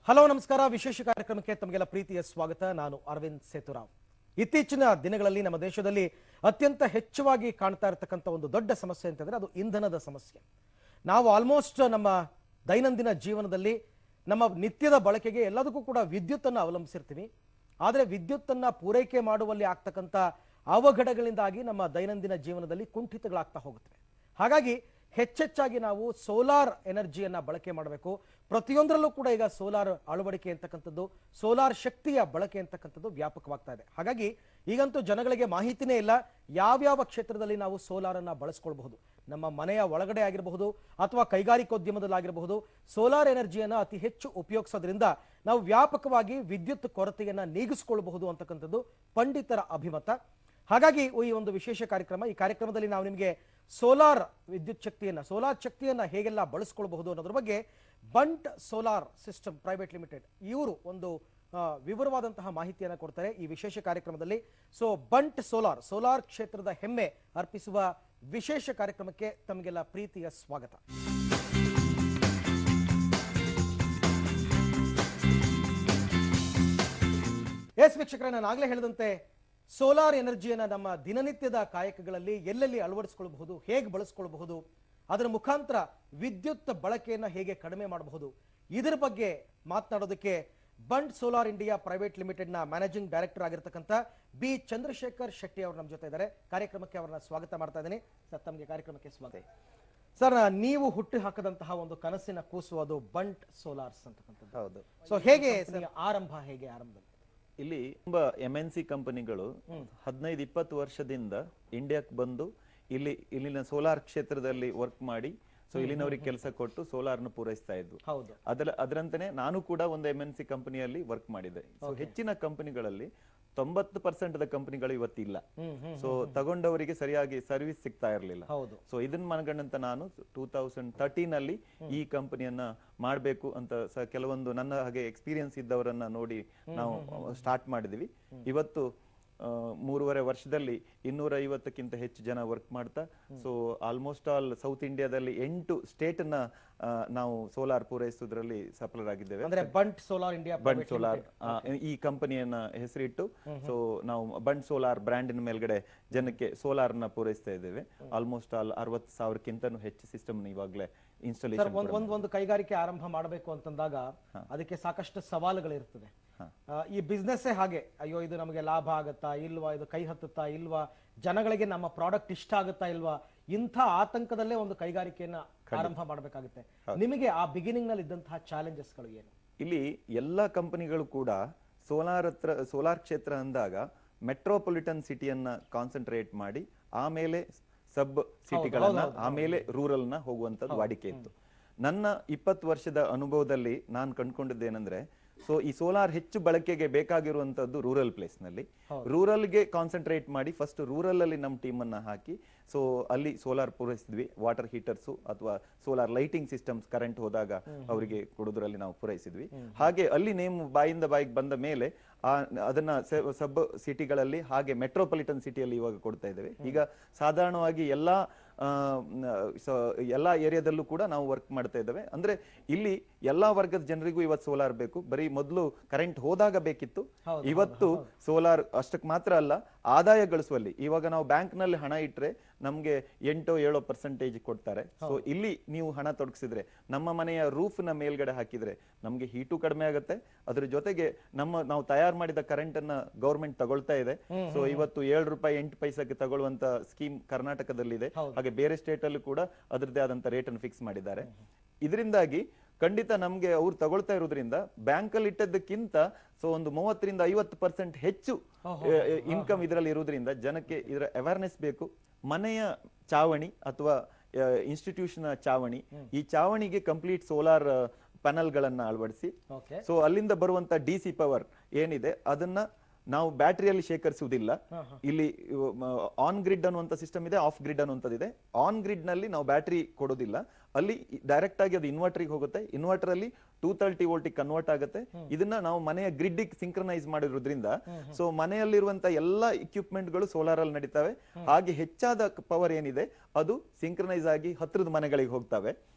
Hello ನಮಸ್ಕಾರ. ವಿಶೇಷ ಕಾರ್ಯಕ್ರಮಕ್ಕೆ ತಮಗೆಲ್ಲ ಪ್ರೀತಿಯ ಸ್ವಾಗತ. ನಾನು ಅರವಿಂದ್ ಸೇತುರಾವ್. ಇತ್ತೀಚಿನ ದಿನಗಳಲ್ಲಿ ನಮ್ಮ ದೇಶದಲ್ಲಿ ಅತ್ಯಂತ ಹೆಚ್ಚಾಗಿ ಕಾಣ್ತಾ ಇರತಕ್ಕಂಥ ಒಂದು ದೊಡ್ಡ ಸಮಸ್ಯೆ ಅಂತಂದ್ರೆ ಅದು ಇಂಧನದ ಸಮಸ್ಯೆ. ನಾವು ಆಲ್ಮೋಸ್ಟ್ ನಮ್ಮ ದೈನಂದಿನ ಜೀವನದಲ್ಲಿ ನಮ್ಮ ನಿತ್ಯದ ಬಳಕೆಗೆ ಎಲ್ಲದಕ್ಕೂ ಕೂಡ ವಿದ್ಯುತ್ತನ್ನು ಅವಲಂಬಿಸಿರ್ತೀವಿ. ಆದರೆ ವಿದ್ಯುತ್ತನ್ನು ಪೂರೈಕೆ ಮಾಡುವಲ್ಲಿ ಆಗ್ತಕ್ಕಂಥ ಅವಘಡಗಳಿಂದಾಗಿ ನಮ್ಮ ದೈನಂದಿನ ಜೀವನದಲ್ಲಿ ಕುಂಠಿತಗಳಾಗ್ತಾ ಹೋಗುತ್ತವೆ. ಹಾಗಾಗಿ ಹೆಚ್ಚೆಚ್ಚಾಗಿ ನಾವು ಸೋಲಾರ್ ಎನರ್ಜಿಯನ್ನ ಬಳಕೆ ಮಾಡಬೇಕು. ಪ್ರತಿಯೊಂದರಲ್ಲೂ ಕೂಡ ಈಗ ಸೋಲಾರ್ ಅಳವಡಿಕೆ ಅಂತಕ್ಕಂಥದ್ದು, ಸೋಲಾರ್ ಶಕ್ತಿಯ ಬಳಕೆ ಅಂತಕ್ಕಂಥದ್ದು ವ್ಯಾಪಕವಾಗ್ತಾ ಇದೆ. ಹಾಗಾಗಿ ಈಗಂತೂ ಜನಗಳಿಗೆ ಮಾಹಿತಿನೇ ಇಲ್ಲ ಯಾವ್ಯಾವ ಕ್ಷೇತ್ರದಲ್ಲಿ ನಾವು ಸೋಲಾರ್ ಅನ್ನ ಬಳಸ್ಕೊಳ್ಬಹುದು. ನಮ್ಮ ಮನೆಯ ಒಳಗಡೆ ಆಗಿರಬಹುದು ಅಥವಾ ಕೈಗಾರಿಕೋದ್ಯಮದಲ್ಲಾಗಿರಬಹುದು, ಸೋಲಾರ್ ಎನರ್ಜಿಯನ್ನ ಅತಿ ಹೆಚ್ಚು ಉಪಯೋಗಿಸೋದ್ರಿಂದ ನಾವು ವ್ಯಾಪಕವಾಗಿ ವಿದ್ಯುತ್ ಕೊರತೆಯನ್ನ ನೀಗಿಸಿಕೊಳ್ಳಬಹುದು ಅಂತಕ್ಕಂಥದ್ದು ಪಂಡಿತರ ಅಭಿಮತ. ಹಾಗಾಗಿ ಈ ಒಂದು ವಿಶೇಷ ಕಾರ್ಯಕ್ರಮ. ಈ ಕಾರ್ಯಕ್ರಮದಲ್ಲಿ ನಾವು ನಿಮಗೆ ಸೋಲಾರ್ ವಿದ್ಯುತ್ ಶಕ್ತಿಯನ್ನ, ಸೋಲಾರ್ ಶಕ್ತಿಯನ್ನ ಹೇಗೆಲ್ಲ ಬಳಸ್ಕೊಳ್ಬಹುದು ಅನ್ನೋದ್ರ ಬಗ್ಗೆ ಬಂಟ್ ಸೋಲಾರ್ ಸಿಸ್ಟಮ್ ಪ್ರೈವೇಟ್ ಲಿಮಿಟೆಡ್ ಇವರು ಒಂದು ವಿವರವಾದಂತಹ ಮಾಹಿತಿಯನ್ನು ಕೊಡ್ತಾರೆ ಈ ವಿಶೇಷ ಕಾರ್ಯಕ್ರಮದಲ್ಲಿ. ಸೊ ಬಂಟ್ ಸೋಲಾರ್ ಕ್ಷೇತ್ರದ ಹೆಮ್ಮೆ ಅರ್ಪಿಸುವ ವಿಶೇಷ ಕಾರ್ಯಕ್ರಮಕ್ಕೆ ತಮಗೆಲ್ಲ ಪ್ರೀತಿಯ ಸ್ವಾಗತ. ಎಸ್ ವೀಕ್ಷಕರೇ, ನಾನು ಆಗ್ಲೇ ಹೇಳಿದಂತೆ ಸೋಲಾರ್ ಎನರ್ಜಿಯನ್ನ ನಮ್ಮ ದಿನನಿತ್ಯದ ಕಾಯಕಗಳಲ್ಲಿ ಎಲ್ಲೆಲ್ಲಿ ಅಳವಡಿಸಿಕೊಳ್ಳಬಹುದು, ಹೇಗೆ ಬಳಸಿಕೊಳ್ಳಬಹುದು, ಅದರ ಮುಖಾಂತರ ವಿದ್ಯುತ್ ಬಳಕೆಯನ್ನು ಹೇಗೆ ಕಡಿಮೆ ಮಾಡಬಹುದು, ಇದರ ಬಗ್ಗೆ ಮಾತನಾಡೋದಕ್ಕೆ ಬಂಟ್ ಸೋಲಾರ್ ಇಂಡಿಯಾ ಪ್ರೈವೇಟ್ ಲಿಮಿಟೆಡ್ ನ ಮ್ಯಾನೇಜಿಂಗ್ ಡೈರೆಕ್ಟರ್ ಆಗಿರತಕ್ಕಂಥ ಬಿ ಚಂದ್ರಶೇಖರ್ ಶೆಟ್ಟಿ ಅವರು ನಮ್ಮ ಜೊತೆ ಇದ್ದಾರೆ. ಕಾರ್ಯಕ್ರಮಕ್ಕೆ ಅವರನ್ನ ಸ್ವಾಗತ ಮಾಡ್ತಾ ಇದ್ದೀನಿ. ಸರ್, ತಮಗೆ ಕಾರ್ಯಕ್ರಮಕ್ಕೆ ಸ್ವಾಗತ. ಸರ್, ನೀವು ಹುಟ್ಟು ಹಾಕದಂತಹ ಒಂದು ಕನಸಿನ ಕೂಸು ಅದು ಬಂಟ್ ಸೋಲಾರ್ಸ್ ಅಂತಕ್ಕಂಥದ್ದು. ಹೌದು. ಸೊ ಹೇಗೆ ಆರಂಭದಲ್ಲಿ ಇಲ್ಲಿ ತುಂಬಾ MNC ಕಂಪನಿಗಳು 15-20 ವರ್ಷದಿಂದ ಇಂಡಿಯಾಕ್ಕೆ ಬಂದು ಇಲ್ಲಿನ ಸೋಲಾರ್ ಕ್ಷೇತ್ರದಲ್ಲಿ ವರ್ಕ್ ಮಾಡಿ ಇಲ್ಲಿನವರಿಗೆ ಕೆಲಸ ಕೊಟ್ಟು ಸೋಲಾರ್ನ ಪೂರೈಸ್ತಾ ಇದ್ವು. ಅದರಂತೆನೆ ನಾನು ಕೂಡ ಒಂದು MNC ಕಂಪನಿಯಲ್ಲಿ ವರ್ಕ್ ಮಾಡಿದೆ. ಹೆಚ್ಚಿನ ಕಂಪನಿಗಳಲ್ಲಿ 90% ಕಂಪನಿಗಳು ಇವತ್ತಿಲ್ಲ. ಸೊ ತಗೊಂಡವರಿಗೆ ಸರಿಯಾಗಿ ಸರ್ವಿಸ್ ಸಿಗ್ತಾ ಇರಲಿಲ್ಲ. ಸೊ ಇದನ್ನ ಮನಗಂಡಂತ ನಾನು 2013 ಅಲ್ಲಿ ಈ ಕಂಪನಿಯನ್ನ ಮಾಡಬೇಕು ಅಂತ ಕೆಲವೊಂದು ನನ್ನ ಹಾಗೆ ಎಕ್ಸ್ಪೀರಿಯನ್ಸ್ ಇದ್ದವರನ್ನ ನೋಡಿ ನಾವು ಸ್ಟಾರ್ಟ್ ಮಾಡಿದ್ವಿ. ಇವತ್ತು 3.5 ವರ್ಷದಲ್ಲಿ 250ಕ್ಕಿಂತ ಹೆಚ್ಚು ಜನ ವರ್ಕ್ ಮಾಡ್ತಾ, ಸೊ ಆಲ್ಮೋಸ್ಟ್ ಆಲ್ ಸೌತ್ ಇಂಡಿಯಾದಲ್ಲಿ 8 ಸ್ಟೇಟ್ ನ ನಾವು ಸೋಲಾರ್ ಪೂರೈಸುವುದರಲ್ಲಿ ಸಫಲರಾಗಿದ್ದೇವೆ. ಅಂದ್ರೆ ಬಂಟ್ ಸೋಲಾರ್ ಇಂಡಿಯಾ, ಬಂಟ್ ಸೋಲಾರ್ ಈ ಕಂಪನಿಯನ್ನ ಹೆಸರಿಟ್ಟು ಸೊ ನಾವು ಬಂಟ್ ಸೋಲಾರ್ ಬ್ರ್ಯಾಂಡಿನ ಮೇಲ್ಗಡೆ ಜನಕ್ಕೆ ಸೋಲಾರ್ ನ ಪೂರೈಸ್ತಾ ಇದ್ದೇವೆ. ಆಲ್ಮೋಸ್ಟ್ ಆಲ್ 60,000ಕ್ಕಿಂತನೂ ಹೆಚ್ಚು ಸಿಸ್ಟಮ್ ಇವಾಗಲೇ ಇನ್ಸ್ಟಾಲೇಷನ್. ಒಂದು ಕೈಗಾರಿಕೆ ಆರಂಭ ಮಾಡಬೇಕು ಅಂತಂದಾಗ ಅದಕ್ಕೆ ಸಾಕಷ್ಟು ಸವಾಲುಗಳಿರ್ತದೆ. ಈ ಬಿಸ್ನೆಸ್ ಹಾಗೆ, ಅಯ್ಯೋ ಇದು ನಮಗೆ ಲಾಭ ಆಗತ್ತಾ ಇಲ್ವಾ, ಇದು ಕೈ ಹತ್ತುತ್ತಾ ಇಲ್ವಾ, ಜನಗಳಿಗೆ ನಮ್ಮ ಪ್ರಾಡಕ್ಟ್ ಇಷ್ಟ ಆಗುತ್ತಾ ಇಲ್ವಾ, ಇಂಥ ಆತಂಕದಲ್ಲೇ ಒಂದು ಕೈಗಾರಿಕೆಯನ್ನ ಆರಂಭ ಮಾಡಬೇಕಾಗುತ್ತೆ. ನಿಮಗೆ ಆ ಬಿಗಿನಿಂಗ್ ನಲ್ಲಿ ಇದ್ದಂತಹ ಚಾಲೆಂಜಸ್ಗಳು ಏನು? ಇಲ್ಲಿ ಎಲ್ಲಾ ಕಂಪನಿಗಳು ಕೂಡ ಸೋಲಾರ್ ಕ್ಷೇತ್ರ ಅಂದಾಗ ಮೆಟ್ರೋಪಾಲಿಟನ್ ಸಿಟಿಯನ್ನ ಕಾನ್ಸಂಟ್ರೇಟ್ ಮಾಡಿ ಆಮೇಲೆ ಸಬ್ ಸಿಟಿಗಳನ್ನ ಆಮೇಲೆ ರೂರಲ್ ನ ಹೋಗುವಂತದ್ದು ವಾಡಿಕೆ ಇತ್ತು. ನನ್ನ 20 ವರ್ಷದ ಅನುಭವದಲ್ಲಿ ನಾನು ಕಂಡುಕೊಂಡದ್ದೇನೆಂದ್ರೆ, ಸೊ ಈ ಸೋಲಾರ್ ಹೆಚ್ಚು ಬಳಕೆಗೆ ಬೇಕಾಗಿರುವಂತದ್ದು ರೂರಲ್ ಪ್ಲೇಸ್ ನಲ್ಲಿ. ರೂರಲ್ಗೆ ಕಾನ್ಸಂಟ್ರೇಟ್ ಮಾಡಿ ಫಸ್ಟ್ ರೂರಲ್ ಅಲ್ಲಿ ನಮ್ಮ ಟೀಮ್ ಅನ್ನ ಹಾಕಿ ಸೊ ಅಲ್ಲಿ ಸೋಲಾರ್ ಪೂರೈಸಿದ್ವಿ. ವಾಟರ್ ಹೀಟರ್ಸ್ ಅಥವಾ ಸೋಲಾರ್ ಲೈಟಿಂಗ್ ಸಿಸ್ಟಮ್ಸ್ ಕರೆಂಟ್ ಹೋದಾಗ ಅವರಿಗೆ ಕೊಡೋದ್ರಲ್ಲಿ ನಾವು ಪೂರೈಸಿದ್ವಿ. ಹಾಗೆ ಅಲ್ಲಿ ನೇಮ್ ಬಾಯಿಂದ ಬಾಯಿಗೆ ಬಂದ ಮೇಲೆ ಅದನ್ನ ಸಬ್ ಸಿಟಿಗಳಲ್ಲಿ ಹಾಗೆ ಮೆಟ್ರೋಪಾಲಿಟನ್ ಸಿಟಿಯಲ್ಲಿ ಇವಾಗ ಕೊಡ್ತಾ ಇದ್ದೇವೆ. ಈಗ ಸಾಧಾರಣವಾಗಿ ಎಲ್ಲಾ ಏರಿಯಾದಲ್ಲೂ ಕೂಡ ನಾವು ವರ್ಕ್ ಮಾಡ್ತಾ ಇದ್ದೇವೆ. ಅಂದ್ರೆ ಇಲ್ಲಿ ಎಲ್ಲಾ ವರ್ಗದ ಜನರಿಗೂ ಇವತ್ತು ಸೋಲಾರ್ ಬೇಕು. ಬರೀ ಮೊದಲು ಕರೆಂಟ್ ಹೋದಾಗ ಬೇಕಿತ್ತು, ಇವತ್ತು ಸೋಲಾರ್ ಅಷ್ಟಕ್ಕೆ ಮಾತ್ರ ಅಲ್ಲ, ಆದಾಯ ಗಳಿಸುವಲ್ಲಿ ಇವಾಗ ನಾವು ಬ್ಯಾಂಕ್ ನಲ್ಲಿ ಹಣ ಇಟ್ರೆ ನಮ್ಗೆ 8-7% ಕೊಡ್ತಾರೆ. ಸೊ ಇಲ್ಲಿ ನೀವು ಹಣ ತೊಡಗಿಸಿದ್ರೆ, ನಮ್ಮ ಮನೆಯ ರೂಫ್ ನ ಮೇಲ್ಗಡೆ ಹಾಕಿದ್ರೆ ನಮ್ಗೆ ಹೀಟು ಕಡಿಮೆ ಆಗುತ್ತೆ. ಅದ್ರ ಜೊತೆಗೆ ನಾವು ತಯಾರು ಮಾಡಿದ ಕರೆಂಟ್ ಅನ್ನ ಗವರ್ಮೆಂಟ್ ತಗೊಳ್ತಾ ಇದೆ. ಸೊ ಇವತ್ತು 7 ರೂಪಾಯಿ 8 ಪೈಸೆಗೆ ತಗೊಳ್ಳುವಂತ ಸ್ಕೀಮ್ ಕರ್ನಾಟಕದಲ್ಲಿದೆ. ಹಾಗೆ ಬೇರೆ ಸ್ಟೇಟ್ ಅಲ್ಲೂ ಕೂಡ ಅದರದೇ ಆದಂತ ರೇಟ್ ಅನ್ನು ಫಿಕ್ಸ್ ಮಾಡಿದ್ದಾರೆ. ಇದರಿಂದಾಗಿ ಖಂಡಿತ ನಮ್ಗೆ ಅವ್ರು ತಗೊಳ್ತಾ ಇರೋದ್ರಿಂದ ಬ್ಯಾಂಕ್ ಅಲ್ಲಿ ಇಟ್ಟದಕ್ಕಿಂತ ಸೊ ಒಂದು 30-50% ಹೆಚ್ಚು ಇನ್ಕಮ್ ಇದರಲ್ಲಿ ಇರೋದ್ರಿಂದ ಜನಕ್ಕೆ ಇದರ ಅವೇರ್ನೆಸ್ ಬೇಕು. ಮನೆಯ ಚಾವಣಿ ಅಥವಾ ಇನ್ಸ್ಟಿಟ್ಯೂಷನ್ ಚಾವಣಿ, ಈ ಚಾವಣಿಗೆ ಕಂಪ್ಲೀಟ್ ಸೋಲಾರ್ ಪ್ಯಾನಲ್ ಗಳನ್ನ ಅಳವಡಿಸಿ ಸೊ ಅಲ್ಲಿಂದ ಬರುವಂತ DC ಪವರ್ ಏನಿದೆ ಅದನ್ನ ನಾವು ಬ್ಯಾಟರಿಯಲ್ಲಿ ಶೇಖರಿಸುವುದಿಲ್ಲ. ಇಲ್ಲಿ ಆನ್ ಗ್ರಿಡ್ ಅನ್ನುವಂತ ಸಿಸ್ಟಮ್ ಇದೆ, ಆಫ್ ಗ್ರಿಡ್ ಅನ್ನುವಂಥದ್ದಿದೆ. ಆನ್ ಗ್ರಿಡ್ ನಲ್ಲಿ ನಾವು ಬ್ಯಾಟರಿ ಕೊಡೋದಿಲ್ಲ, ಅಲ್ಲಿ ಡೈರೆಕ್ಟ್ ಆಗಿ ಅದು ಇನ್ವರ್ಟರ್ಗೆ ಹೋಗುತ್ತೆ. ಇನ್ವರ್ಟರ್ ಅಲ್ಲಿ 230 ವೋಲ್ಟ್ ಕನ್ವರ್ಟ್ ಆಗುತ್ತೆ. ಇದನ್ನ ನಾವು ಮನೆಯ ಗ್ರಿಡ್ ಸಿಂಕ್ರನೈಸ್ ಮಾಡಿರೋದ್ರಿಂದ ಸೊ ಮನೆಯಲ್ಲಿರುವಂತ ಎಲ್ಲಾ ಇಕ್ವಿಪ್ಮೆಂಟ್ ಗಳು ಸೋಲಾರ್ ಅಲ್ಲಿ ನಡೀತವೆ. ಹಾಗೆ ಹೆಚ್ಚಾದ ಪವರ್ ಏನಿದೆ ಅದು ಸಿಂಕ್ರನೈಸ್ ಆಗಿ ಹತ್ರದ ಮನೆಗಳಿಗೆ ಹೋಗ್ತವೆ.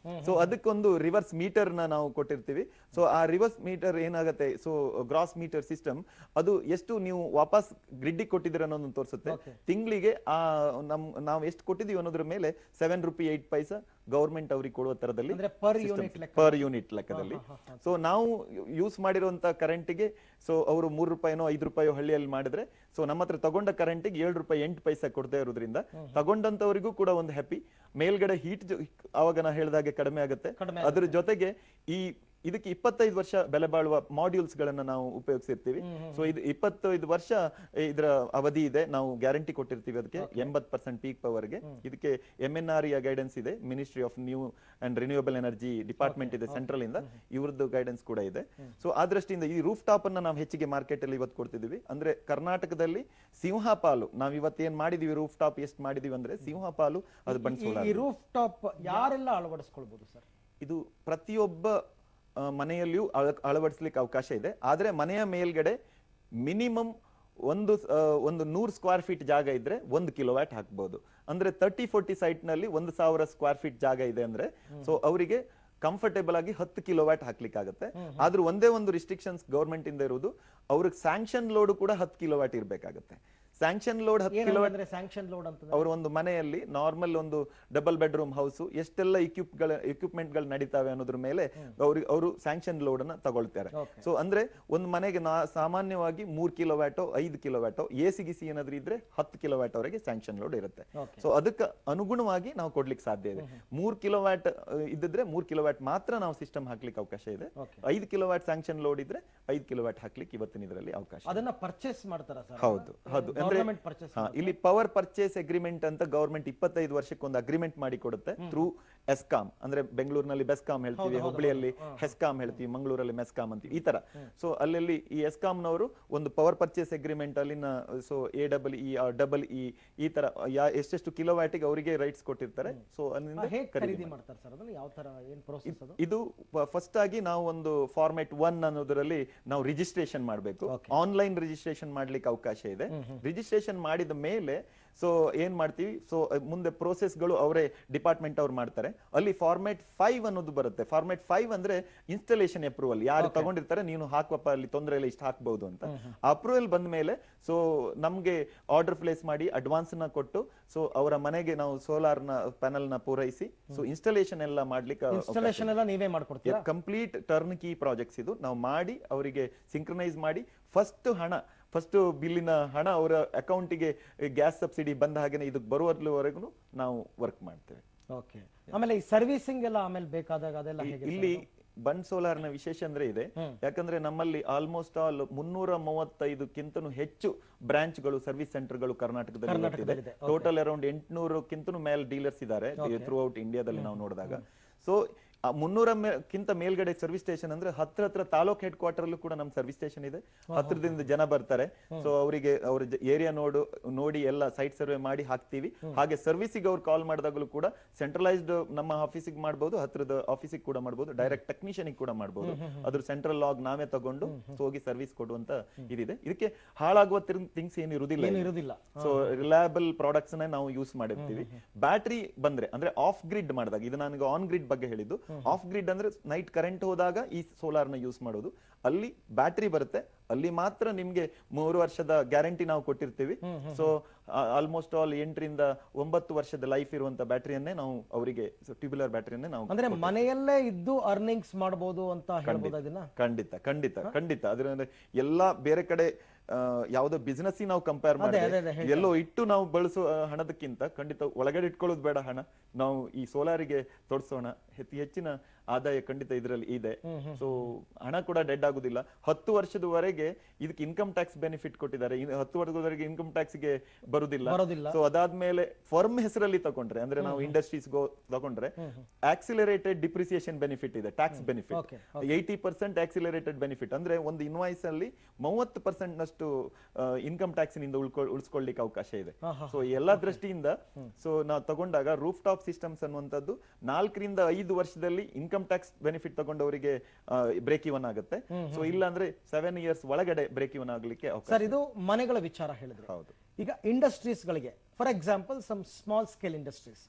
ಸೊ ಅದಕ್ಕೊಂದು ರಿವರ್ಸ್ ಮೀಟರ್ ನ ನಾವು ಕೊಟ್ಟಿರ್ತೀವಿ. ಸೊ ಆ ರಿವರ್ಸ್ ಮೀಟರ್ ಏನಾಗುತ್ತೆ, ಸೊ ಗ್ರಾಸ್ ಮೀಟರ್ ಸಿಸ್ಟಮ್ ಅದು ಎಷ್ಟು ನೀವು ವಾಪಸ್ ಗ್ರಿಡ್ ಕೊಟ್ಟಿದ್ದೀರ ಅನ್ನೋದನ್ನ ತೋರಿಸುತ್ತೆ. ತಿಂಗಳಿಗೆ ನಾವು ಎಷ್ಟು ಕೊಟ್ಟಿದೀವಿ ಅನ್ನೋದ್ರ ಮೇಲೆ 7 ರೂಪಾಯಿ 8 ಪೈಸಾ ಗವರ್ಮೆಂಟ್ ಅವ್ರಿಗೆ ಕೊಡುವ ತರದಲ್ಲಿ ಪರ್ ಯೂನಿಟ್ ಲೆಕ್ಕದಲ್ಲಿ. ಸೊ ನಾವು ಯೂಸ್ ಮಾಡಿರುವಂತ ಕರೆಂಟ್ಗೆ ಸೊ ಅವರು 3 ರೂಪಾಯಿನೋ 5 ರೂಪಾಯಿ ಹಳ್ಳಿಯಲ್ಲಿ ಮಾಡಿದ್ರೆ ಸೊ ನಮ್ಮ ಹತ್ರ ತಗೊಂಡ ಕರೆಂಟಿಗೆ 7 ರೂಪಾಯಿ 8 ಪೈಸಾ ಕೊಡ್ತಾ ಇರೋದ್ರಿಂದ ತಗೊಂಡಂತವರಿಗೂ ಕೂಡ ಒಂದು ಹ್ಯಾಪಿ. ಮೇಲ್ಗಡೆ ಹೀಟ್ ಅವಾಗ ನಾ ಹೇಳಿದಾಗೆ ಕಡಿಮೆ ಆಗುತ್ತೆ. ಅದ್ರ ಜೊತೆಗೆ ಇದಕ್ಕೆ 25 ವರ್ಷ ಬೆಲೆ ಬಾಳುವ ಮಾಡ್ಯೂಲ್ಸ್ ಗಳನ್ನ ನಾವು ಉಪಯೋಗಿಸಿರ್ತೀವಿ. ಸೊ ಇದು 25 ವರ್ಷ ಇದರ ಅವಧಿ ಇದೆ. ನಾವು ಗ್ಯಾರಂಟಿ ಕೊಟ್ಟಿರ್ತೀವಿ ಅದಕ್ಕೆ 80% ಪೀಕ್ ಪವರ್ಗೆ. ಇದಕ್ಕೆ MNRE ಗೈಡೆನ್ಸ್ ಇದೆ, ministry of new and renewable energy department ಇದೆ ಸೆಂಟ್ರಲ್ ಇಂದ, ಇವ್ರದ್ದು ಗೈಡೆನ್ಸ್ ಕೂಡ ಇದೆ. ಸೊ ಆ ದೃಷ್ಟಿಯಿಂದ ಈ ರೂಫ್ ಟಾಪ್ ಅನ್ನ ನಾವು ಹೆಚ್ಚಿಗೆ ಮಾರ್ಕೆಟ್ ಅಲ್ಲಿ ಇವತ್ತು ಕೊಡ್ತಿದೀವಿ. ಅಂದ್ರೆ ಕರ್ನಾಟಕದಲ್ಲಿ ಸಿಂಹಪಾಲು ನಾವ್ ಇವತ್ತು ಏನ್ ಮಾಡಿದೀವಿ, ರೂಫ್ ಟಾಪ್ ಎಷ್ಟು ಮಾಡಿದೀವಿ ಅಂದ್ರೆ ಸಿಂಹಪಾಲು ಅದು ಬಂಡ್ಸೋಲಾರ್. ಈ ರೂಫ್ ಟಾಪ್ ಯಾರೆಲ್ಲ ಅಳವಡಿಸ್ಕೊಳ್ಬಹುದು ಸರ್? ಇದು ಪ್ರತಿಯೊಬ್ಬ ಮನೆಯಲ್ಲಿಯೂ ಅಳವಡಿಸ್ಲಿಕ್ಕೆ ಅವಕಾಶ ಇದೆ. ಆದ್ರೆ ಮನೆಯ ಮೇಲ್ಗಡೆ ಮಿನಿಮಮ್ ಒಂದು 100 ಸ್ಕ್ವೇರ್ ಫೀಟ್ ಜಾಗ ಇದ್ರೆ 1 ಕಿಲೋವ್ಯಾಟ್ ಹಾಕ್ಬಹುದು. ಅಂದ್ರೆ 30-40 ಸೈಟ್ ನಲ್ಲಿ 1000 ಸ್ಕ್ವೇರ್ ಫೀಟ್ ಜಾಗ ಇದೆ ಅಂದ್ರೆ ಸೊ ಅವರಿಗೆ ಕಂಫರ್ಟೇಬಲ್ ಆಗಿ 10 ಕಿಲೋವ್ಯಾಟ್ ಹಾಕ್ಲಿಕ್ಕೆ ಆಗುತ್ತೆ. ಆದ್ರೂ ಒಂದೇ ಒಂದು ರಿಸ್ಟ್ರಿಕ್ಷನ್ಸ್ ಗವರ್ಮೆಂಟ್ ಇಂದ ಇರುವುದು, ಅವ್ರಿಗೆ ಸ್ಯಾಂಕ್ಷನ್ ಲೋಡ್ ಕೂಡ 10 ಕಿಲೋವ್ಯಾಟ್ ಇರ್ಬೇಕಾಗುತ್ತೆ. Sanction load 10 kilowatt sanction load ಅಂತ ಅವರು ಒಂದು ಮನೆಯಲ್ಲಿ ನಾರ್ಮಲ್ ಒಂದು ಡಬಲ್ ಬೆಡ್ರೂಮ್ ಹೌಸ್ ಎಷ್ಟೆಲ್ಲ ಇಕ್ವಿಪ್ಮೆಂಟ್ ಗಳು ನಡೀತಾವೆ ಅನ್ನೋದ್ರ ಮೇಲೆ ಅವರು ಸ್ಯಾಂಕ್ಷನ್ ಲೋಡ್ ಅನ್ನ ತಗೊಳ್ತಾರೆ. ಸೊ ಅಂದ್ರೆ ಒಂದು ಮನೆಗೆ ಸಾಮಾನ್ಯವಾಗಿ 3 ಕಿಲೋವ್ಯಾಟೋ 5 ಕಿಲೋವ್ಯಾಟೋ ಎಸಿ ಗಿಸಿ ಏನಾದ್ರೂ ಇದ್ರೆ 10 ಕಿಲೋವ್ಯಾಟ್ ವರೆಗೆ ಸ್ಯಾಂಕ್ಷನ್ ಲೋಡ್ ಇರುತ್ತೆ. ಸೊ ಅದಕ್ಕೆ ಅನುಗುಣವಾಗಿ ನಾವು ಕೊಡ್ಲಿಕ್ಕೆ ಸಾಧ್ಯ ಇದೆ. 3 ಕಿಲೋವ್ಯಾಟ್ ಇದ್ದಿದ್ರೆ 3 ಕಿಲೋವ್ಯಾಟ್ ಮಾತ್ರ ನಾವು ಸಿಸ್ಟಮ್ ಹಾಕ್ಲಿಕ್ಕೆ ಅವಕಾಶ ಇದೆ. 5 ಕಿಲೋವ್ಯಾಟ್ ಸ್ಯಾಂಕ್ಷನ್ ಲೋಡ್ ಇದ್ರೆ 5 ಕಿಲೋವ್ಯಾಟ್ ಹಾಕ್ಲಿಕ್ಕೆ ಇವತ್ತಿನ ಇದರಲ್ಲಿ ಅವಕಾಶ. ಅದನ್ನ ಪರ್ಚೇಸ್ ಮಾಡ್ತಾರಾ ಸರ್? ಹೌದು. ಇಲ್ಲಿ ಪವರ್ ಪರ್ಚೇಸ್ ಅಗ್ರಿಮೆಂಟ್ ಅಂತ ಗವರ್ಮೆಂಟ್ 25 ವರ್ಷಕ್ಕೆ ಒಂದು ಅಗ್ರಿಮೆಂಟ್ ಮಾಡಿ ಕೊಡುತ್ತೆ ಥ್ರೂ ಎಸ್ಕಾಂ. ಅಂದ್ರೆ ಬೆಂಗಳೂರಿನಲ್ಲಿ ಬೆಸ್ಕಾಂ ಹೇಳ್ತೀವಿ, ಹುಬ್ಬಳ್ಳಿಯಲ್ಲಿ ಹೆಸ್ಕಾಂ ಹೇಳ್ತೀವಿ, ಮಂಗಳೂರಲ್ಲಿ ಮೆಸ್ಕಾಂ ಅಂತೀವಿ, ಈ ತರ. ಸೊ ಅಲ್ಲಿ ಈ ಎಸ್ಕಾಂ ನವರು ಒಂದು ಪವರ್ ಪರ್ಚೇಸ್ ಅಗ್ರಿಮೆಂಟ್ ಅಲ್ಲಿನ ಸೊ AEE ಈ ತರ ಎಷ್ಟೆಷ್ಟು ಕಿಲೋವ್ಯಾಟಿಗೆ ಅವರಿಗೆ ರೈಟ್ಸ್ ಕೊಟ್ಟಿರ್ತಾರೆ. ಸೊ ಖರೀದಿ ಮಾಡ್ತಾರೆ ಸರ್? ಅದನ್ನ ಯಾವ ತರ ಏನ್ ಪ್ರೋಸೆಸ್ ಅದು? ಇದು ಫಸ್ಟ್ ಆಗಿ ನಾವು ಒಂದು ಫಾರ್ಮೆಟ್ 1 ಅನ್ನೋದರಲ್ಲಿ ನಾವು ರಿಜಿಸ್ಟ್ರೇಷನ್ ಮಾಡಬೇಕು. ಆನ್ಲೈನ್ ರಿಜಿಸ್ಟ್ರೇಷನ್ ಮಾಡ್ಲಿಕ್ಕೆ ಅವಕಾಶ ಇದೆ. ರಿಜಿಸ್ಟ್ರೇಷನ್ ಮಾಡಿದ ಮೇಲೆ ಸೊ ಏನ್ ಮಾಡ್ತೀವಿ, ಸೊ ಮುಂದೆ ಪ್ರೋಸೆಸ್ಗಳು ಅವರೇ ಡಿಪಾರ್ಟ್ಮೆಂಟ್ ಅವ್ರು ಮಾಡ್ತಾರೆ. ಅಲ್ಲಿ ಫಾರ್ಮೆಟ್ 5 ಅನ್ನೋದು ಬರುತ್ತೆ. ಫಾರ್ಮೆಟ್ 5 ಅಂದ್ರೆ ಇನ್ಸ್ಟಾಲೇಷನ್ ಅಪ್ರೂವಲ್. ಯಾರು ತಗೊಂಡಿರ್ತಾರೆ ನೀನು ಹಾಕುವಪ್ಪ ಅಲ್ಲಿ ತೊಂದರೆ ಇಲ್ಲ ಇಷ್ಟು ಹಾಕ್ಬಹುದು ಅಂತ. ಅಪ್ರೂವಲ್ ಬಂದ ಮೇಲೆ ಸೊ ನಮ್ಗೆ ಆರ್ಡರ್ ಪ್ಲೇಸ್ ಮಾಡಿ ಅಡ್ವಾನ್ಸ್ ನ ಕೊಟ್ಟು ಸೊ ಅವರ ಮನೆಗೆ ನಾವು ಸೋಲಾರ್ ನ ಪ್ಯಾನಲ್ ನ ಪೂರೈಸಿ ಸೊ ಇನ್ಸ್ಟಾಲೇಷನ್ ಎಲ್ಲ ಮಾಡ್ಲಿಕ್ಕೆ ನೀವೇ ಮಾಡ್ಕೊಡ್ತೀರಾ? ಕಂಪ್ಲೀಟ್ ಟರ್ನ್ ಕೀ ಪ್ರಾಜೆಕ್ಟ್ಸ್ ಇದು. ನಾವು ಮಾಡಿ ಅವರಿಗೆ ಸಿಂಕ್ರನೈಸ್ ಮಾಡಿ ಫಸ್ಟ್ ಬಿಲ್ಲಿನ ಹಣ ಅವರ ಅಕೌಂಟಿಗೆ ಗ್ಯಾಸ್ ಸಬ್ಸಿಡಿ ಬಂದ ಹಾಗೆ ಇದಕ್ಕೆ ಬರುವವರೆಗೂ ನಾವು ವರ್ಕ್ ಮಾಡ್ತೇವೆ. ಓಕೆ. ಆಮೇಲೆ ಈ ಸರ್ವಿಸಿಂಗ್ ಎಲ್ಲ ಆಮೇಲೆ ಬೇಕಾದಾಗ ಅದೆಲ್ಲ ಹೇಗೆ? ಇಲ್ಲಿ ಬಂಡ್ ಸೋಲಾರ್ ನ ವಿಶೇಷ ಅಂದ್ರೆ ಇದೆ, ಯಾಕಂದ್ರೆ ನಮ್ಮಲ್ಲಿ ಆಲ್ಮೋಸ್ಟ್ ಆಲ್ 335ಕ್ಕಿಂತನೂ ಹೆಚ್ಚು ಬ್ರಾಂಚ್ ಗಳು ಸರ್ವಿಸ್ ಸೆಂಟರ್ ಗಳು ಕರ್ನಾಟಕದಲ್ಲಿ ಇದೆ. ಟೋಟಲ್ ಅರೌಂಡ್ 800ಕ್ಕಿಂತನೂ ಮೇಲೆ ಡೀಲರ್ಸ್ ಇದ್ದಾರೆ ಥ್ರೂ ಔಟ್ ಇಂಡಿಯಾದಲ್ಲಿ ನಾವು ನೋಡಿದಾಗ. ಸೊ 300ಕ್ಕಿಂತ ಮೇಲ್ಗಡೆ ಸರ್ವಿಸ್ ಸ್ಟೇಷನ್ ಅಂದ್ರೆ ಹತ್ರ ತಾಲೂಕ್ ಹೆಡ್ ಕ್ವಾರ್ಟರ್ ಅಲ್ಲೂ ಕೂಡ ನಮ್ ಸರ್ವಿಸ್ ಸ್ಟೇಷನ್ ಇದೆ. ಹತ್ರದಿಂದ ಜನ ಬರ್ತಾರೆ. ಸೊ ಅವರಿಗೆ ಅವ್ರ ಏರಿಯಾ ನೋಡಿ ಎಲ್ಲ ಸೈಟ್ ಸರ್ವೆ ಮಾಡಿ ಹಾಕ್ತಿವಿ. ಹಾಗೆ ಸರ್ವಿಸಿಗೆ ಅವ್ರು ಕಾಲ್ ಮಾಡಿದಾಗಲೂ ಕೂಡ ಸೆಂಟ್ರಲೈಸ್ಡ್ ನಮ್ಮ ಆಫೀಸಿಗೆ ಮಾಡಬಹುದು, ಹತ್ರದ ಆಫೀಸಿಗೆ ಕೂಡ ಮಾಡಬಹುದು, ಡೈರೆಕ್ಟ್ ಟೆಕ್ನಿಷಿಯನ್ ಕೂಡ ಮಾಡಬಹುದು. ಅದ್ರ ಸೆಂಟ್ರಲ್ ಲಾಗ್ ನಾವೇ ತಗೊಂಡು ಹೋಗಿ ಸರ್ವಿಸ್ ಕೊಡುವಂತ ಇದಿದೆ. ಇದಕ್ಕೆ ಹಾಳಾಗುವ ಥಿಂಗ್ಸ್ ಏನು ಇರುವುದಿಲ್ಲ. ಸೊ ರಿಲಯಬಲ್ ಪ್ರಾಡಕ್ಟ್ಸ್ ನಾವು ಯೂಸ್ ಮಾಡಿರ್ತೀವಿ. ಬ್ಯಾಟ್ರಿ ಬಂದ್ರೆ ಅಂದ್ರೆ ಆಫ್ ಗ್ರಿಡ್ ಮಾಡಿದಾಗ, ಇದು ನನಗೆ ಆನ್ ಗ್ರಿಡ್ ಬಗ್ಗೆ ಹೇಳಿದ್ದು. ಆಫ್ ಗ್ರಿಡ್ ಅಂದ್ರೆ ನೈಟ್ ಕರೆಂಟ್ ಹೋದಾಗ ಈ ಸೋಲಾರ್ ನ ಯೂಸ್ ಮಾಡೋದು. ಅಲ್ಲಿ ಬ್ಯಾಟ್ರಿ ಬರುತ್ತೆ, ಅಲ್ಲಿ ಮಾತ್ರ ನಿಮ್ಗೆ 3 ವರ್ಷದ ಗ್ಯಾರಂಟಿ ನಾವು ಕೊಟ್ಟಿರ್ತೀವಿ. ಸೊ ಆಲ್ಮೋಸ್ಟ್ ಆಲ್ 8 ರಿಂದ 9 ವರ್ಷದ ಲೈಫ್ ಇರುವಂತ ಬ್ಯಾಟರಿಯನ್ನೇ ನಾವು ಅವರಿಗೆ ಟ್ಯೂಬುಲರ್ ಬ್ಯಾಟರಿಯನ್ನೇ ನಾವು ಅಂದ್ರೆ ಮನೆಯಲ್ಲೇ ಇದ್ದು ಅರ್ನಿಂಗ್ಸ್ ಮಾಡಬಹುದು ಅಂತ ಹೇಳ್ಬೋದು ಅದನ್ನ? ಖಂಡಿತ. ಅದ್ರ ಎಲ್ಲಾ ಬೇರೆ ಕಡೆ ಯಾವುದೋ ಬಿಸಿನೆಸ್ ನಾವು ಕಂಪೇರ್ ಮಾಡಿದ್ರೆ ಎಲ್ಲೋ ಇಟ್ಟು ನಾವು ಬಳಸೋ ಹಣದಕ್ಕಿಂತ ಖಂಡಿತ ಒಳಗಡೆ ಇಟ್ಕೊಳ್ಳೋದು ಬೇಡ. ಹಣ ನಾವು ಈ ಸೋಲಾರಿಗೆ ತೊಡಸೋಣ, ಹೆಚ್ಚಿನ ಆದಾಯ ಖಂಡಿತ ಇದರಲ್ಲಿ ಇದೆ. ಸೊ ಹಣ ಕೂಡ ಡೆಡ್ ಆಗುದಿಲ್ಲ. 10 ವರ್ಷದವರೆಗೆ ಇದಕ್ಕೆ ಇನ್ಕಮ್ ಟ್ಯಾಕ್ಸ್ ಬೆನಿಫಿಟ್ ಕೊಟ್ಟಿದ್ದಾರೆ. 10 ವರ್ಷದವರೆಗೆ ಇನ್ಕಮ್ ಟ್ಯಾಕ್ಸ್ ಗೆ ಬರುದಿಲ್ಲ. ಸೊ ಅದಾದ್ಮೇಲೆ ಫರ್ಮ್ ಹೆಸರಲ್ಲಿ ತಗೊಂಡ್ರೆ, ಅಂದ್ರೆ ನಾವು ಇಂಡಸ್ಟ್ರೀಸ್ ತಗೊಂಡ್ರೆ ಆಕ್ಸಿಲರೇಟೆಡ್ ಡಿಪ್ರಿಸಿಯೇಷನ್ ಬೆನಿಫಿಟ್ ಇದೆ, ಟ್ಯಾಕ್ಸ್ ಬೆನಿಫಿಟ್ 80% ಆಕ್ಸಿಲರೇಟೆಡ್ ಬೆನಿಫಿಟ್. ಅಂದ್ರೆ ಒಂದು ಇನ್ವಾಯ್ಸ್ ಅಲ್ಲಿ 30% ನಷ್ಟು ಇನ್ಕಮ್ ಟ್ಯಾಕ್ಸ್ ನಿಂದ ಉಳಿಸ್ಕೊಳ್ಳಿಕ್ಕೆ ಅವಕಾಶ ಇದೆ. ಸೊ ಎಲ್ಲಾ ದೃಷ್ಟಿಯಿಂದ ಸೊ ನಾವು ತಗೊಂಡಾಗ ರೂಫ್ ಟಾಪ್ ಸಿಸ್ಟಮ್ಸ್ ಅನ್ನುವಂಥದ್ದು 4 ರಿಂದ 5 ವರ್ಷದಲ್ಲಿ ಇನ್ಕಮ್ ಟ್ಯಾಕ್ಸ್ ಬೆನಿಫಿಟ್ ತಗೊಂಡವರಿಗೆ ಬ್ರೇಕ್ ಇವನ್ ಆಗುತ್ತೆ. ಸೊ ಇಲ್ಲ ಅಂದ್ರೆ 7 ಇಯರ್ಸ್ ಒಳಗಡೆ ಬ್ರೇಕ್ ಇವನ್ ಆಗ್ಲಿಕ್ಕೆ ಅವಕಾಶ. ಸರ್, ಇದು ಮನೆಗಳ ವಿಚಾರ ಹೇಳಿದ್ರೆ, ಹೌದು. ಈಗ ಇಂಡಸ್ಟ್ರೀಸ್ ಗಳಿಗೆ for example some small scale industries,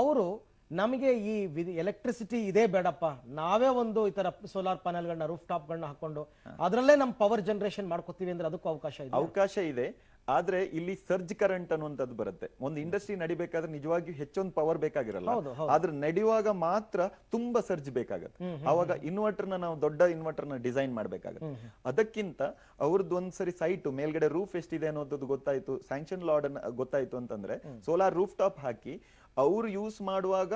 ಅವರು ನಮಗೆ ಈ ಎಲೆಕ್ಟ್ರಿಸಿಟಿ ಇದೇ ಬೇಡಪ್ಪ, ನಾವೇ ಒಂದು ಈ ತರ ಸೋಲಾರ್ ಪ್ಯಾನೆಲ್ ಗಳನ್ನ ರೂಫ್ ಟಾಪ್ ಗಳನ್ನ ಹಾಕೊಂಡು ಅದರಲ್ಲೇ ನಮ್ಮ ಪವರ್ ಜನರೇಷನ್ ಮಾಡ್ಕೋತೀವಿ ಅಂದ್ರೆ ಅದಕ್ಕೂ ಅವಕಾಶ ಇದೆ. ಆದ್ರೆ ಇಲ್ಲಿ ಸರ್ಜ್ ಕರೆಂಟ್ ಅನ್ನುವಂಥದ್ದು ಬರುತ್ತೆ. ಒಂದು ಇಂಡಸ್ಟ್ರಿ ನಡಿಬೇಕಾದ್ರೆ ನಿಜವಾಗಿಯೂ ಹೆಚ್ಚೊಂದು ಪವರ್ ಬೇಕಾಗಿರಲ್ಲ, ಆದ್ರೆ ನಡೆಯುವಾಗ ಮಾತ್ರ ತುಂಬಾ ಸರ್ಜ್ ಬೇಕಾಗತ್ತೆ. ಅವಾಗ ಇನ್ವರ್ಟರ್ ನಾವು ದೊಡ್ಡ ಇನ್ವರ್ಟರ್ ನ ಡಿಸೈನ್ ಮಾಡ್ಬೇಕಾಗತ್ತೆ. ಅದಕ್ಕಿಂತ ಅವ್ರದ್ದು ಒಂದ್ಸರಿ ಸೈಟ್ ಮೇಲ್ಗಡೆ ರೂಫ್ ಎಷ್ಟಿದೆ ಅನ್ನೋದು ಗೊತ್ತಾಯ್ತು, ಸ್ಯಾಂಕ್ಷನ್ ಲಾರ್ಡ್ ಗೊತ್ತಾಯ್ತು ಅಂತಂದ್ರೆ ಸೋಲಾರ್ ರೂಫ್ ಟಾಪ್ ಹಾಕಿ ಅವ್ರು ಯೂಸ್ ಮಾಡುವಾಗ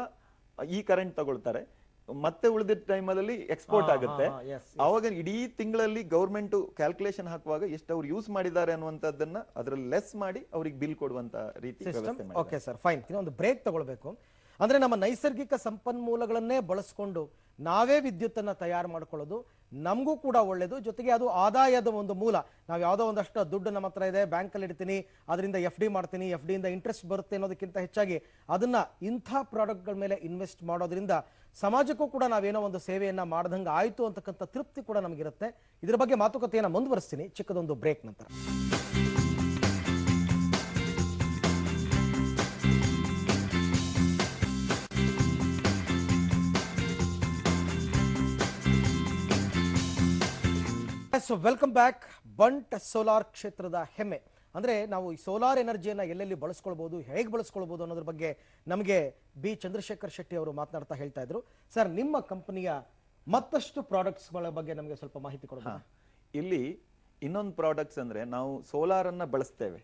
ಈ ಕರೆಂಟ್ ತಗೊಳ್ತಾರೆ, ಮತ್ತೆ ಉಳಿದ ಟೈಮಲ್ಲಿ ಎಕ್ಸ್ಪೋರ್ಟ್ ಆಗುತ್ತೆ. ಅವಾಗ ಇಡೀ ತಿಂಗಳಲ್ಲಿ ಗವರ್ಮೆಂಟ್ ಕ್ಯಾಲ್ಕುಲೇಷನ್ ಹಾಕುವಾಗ ಎಷ್ಟು ಅವ್ರು ಯೂಸ್ ಮಾಡಿದ್ದಾರೆ ಅನ್ನುವಂಥದ್ದನ್ನ ಅದರಲ್ಲಿ ಲೆಸ್ ಮಾಡಿ ಅವ್ರಿಗೆ ಬಿಲ್ ಕೊಡುವಂತ ರೀತಿ ವ್ಯವಸ್ಥೆ ಮಾಡಿ. Okay sir, fine. ಒಂದು ಬ್ರೇಕ್ ತಗೊಳ್ಬೇಕು. ಅಂದ್ರೆ ನಮ್ಮ ನೈಸರ್ಗಿಕ ಸಂಪನ್ಮೂಲಗಳನ್ನೇ ಬಳಸ್ಕೊಂಡು ನಾವೇ ವಿದ್ಯುತ್ತನ್ನ ತಯಾರು ಮಾಡ್ಕೊಳ್ಳೋದು ನಮಗೂ ಕೂಡ ಒಳ್ಳೇದು, ಜೊತೆಗೆ ಅದು ಆದಾಯದ ಒಂದು ಮೂಲ. ನಾವು ಯಾವುದೋ ಒಂದಷ್ಟು ದುಡ್ಡು ನಮ್ಮ ಹತ್ರ ಇದೆ, ಬ್ಯಾಂಕಲ್ಲಿ ಇಡ್ತೀನಿ, ಅದರಿಂದ FD ಮಾಡ್ತೀನಿ, FD ಇಂದ ಇಂಟ್ರೆಸ್ಟ್ ಬರುತ್ತೆ ಅನ್ನೋದಕ್ಕಿಂತ ಹೆಚ್ಚಾಗಿ ಅದನ್ನ ಇಂಥ ಪ್ರಾಡಕ್ಟ್ಗಳ ಮೇಲೆ ಇನ್ವೆಸ್ಟ್ ಮಾಡೋದ್ರಿಂದ ಸಮಾಜಕ್ಕೂ ಕೂಡ ನಾವೇನೋ ಒಂದು ಸೇವೆಯನ್ನ ಮಾಡ್ದಂಗೆ ಆಯ್ತು ಅಂತಕ್ಕಂಥ ತೃಪ್ತಿ ಕೂಡ ನಮಗಿರುತ್ತೆ. ಇದರ ಬಗ್ಗೆ ಮಾತುಕತೆಯನ್ನ ಮುಂದುವರಿಸ್ತೀನಿ ಚಿಕ್ಕದೊಂದು ಬ್ರೇಕ್ ನಂತರ. So welcome back. ಬಂಟ್ ಸೋಲಾರ್ ಕ್ಷೇತ್ರದ ಹೆಮ್ಮೆ. ಅಂದ್ರೆ ನಾವು ಈ ಸೋಲಾರ್ ಎನರ್ಜಿಯನ್ನ ಎಲ್ಲೆಲ್ಲಿ ಬಳಸ್ಕೊಳ್ಬಹುದು, ಹೇಗೆ ಬಳಸ್ಕೊಳ್ಬಹುದು ಅನ್ನೋದ್ರ ಬಗ್ಗೆ ನಮಗೆ ಬಿ ಚಂದ್ರಶೇಖರ್ ಶೆಟ್ಟಿ ಅವರು ಮಾತನಾಡ್ತಾ ಹೇಳ್ತಾ ಇದ್ರು. ಸರ್, ನಿಮ್ಮ ಕಂಪನಿಯ ಮತ್ತಷ್ಟು ಪ್ರಾಡಕ್ಟ್ಸ್ ಗಳ ಬಗ್ಗೆ ನಮಗೆ ಸ್ವಲ್ಪ ಮಾಹಿತಿ ಕೊಡೋಣ. ಇಲ್ಲಿ ಇನ್ನೊಂದು ಪ್ರಾಡಕ್ಟ್ಸ್ ಅಂದ್ರೆ ನಾವು ಸೋಲಾರ್ ಅನ್ನ ಬಳಸ್ತೇವೆ.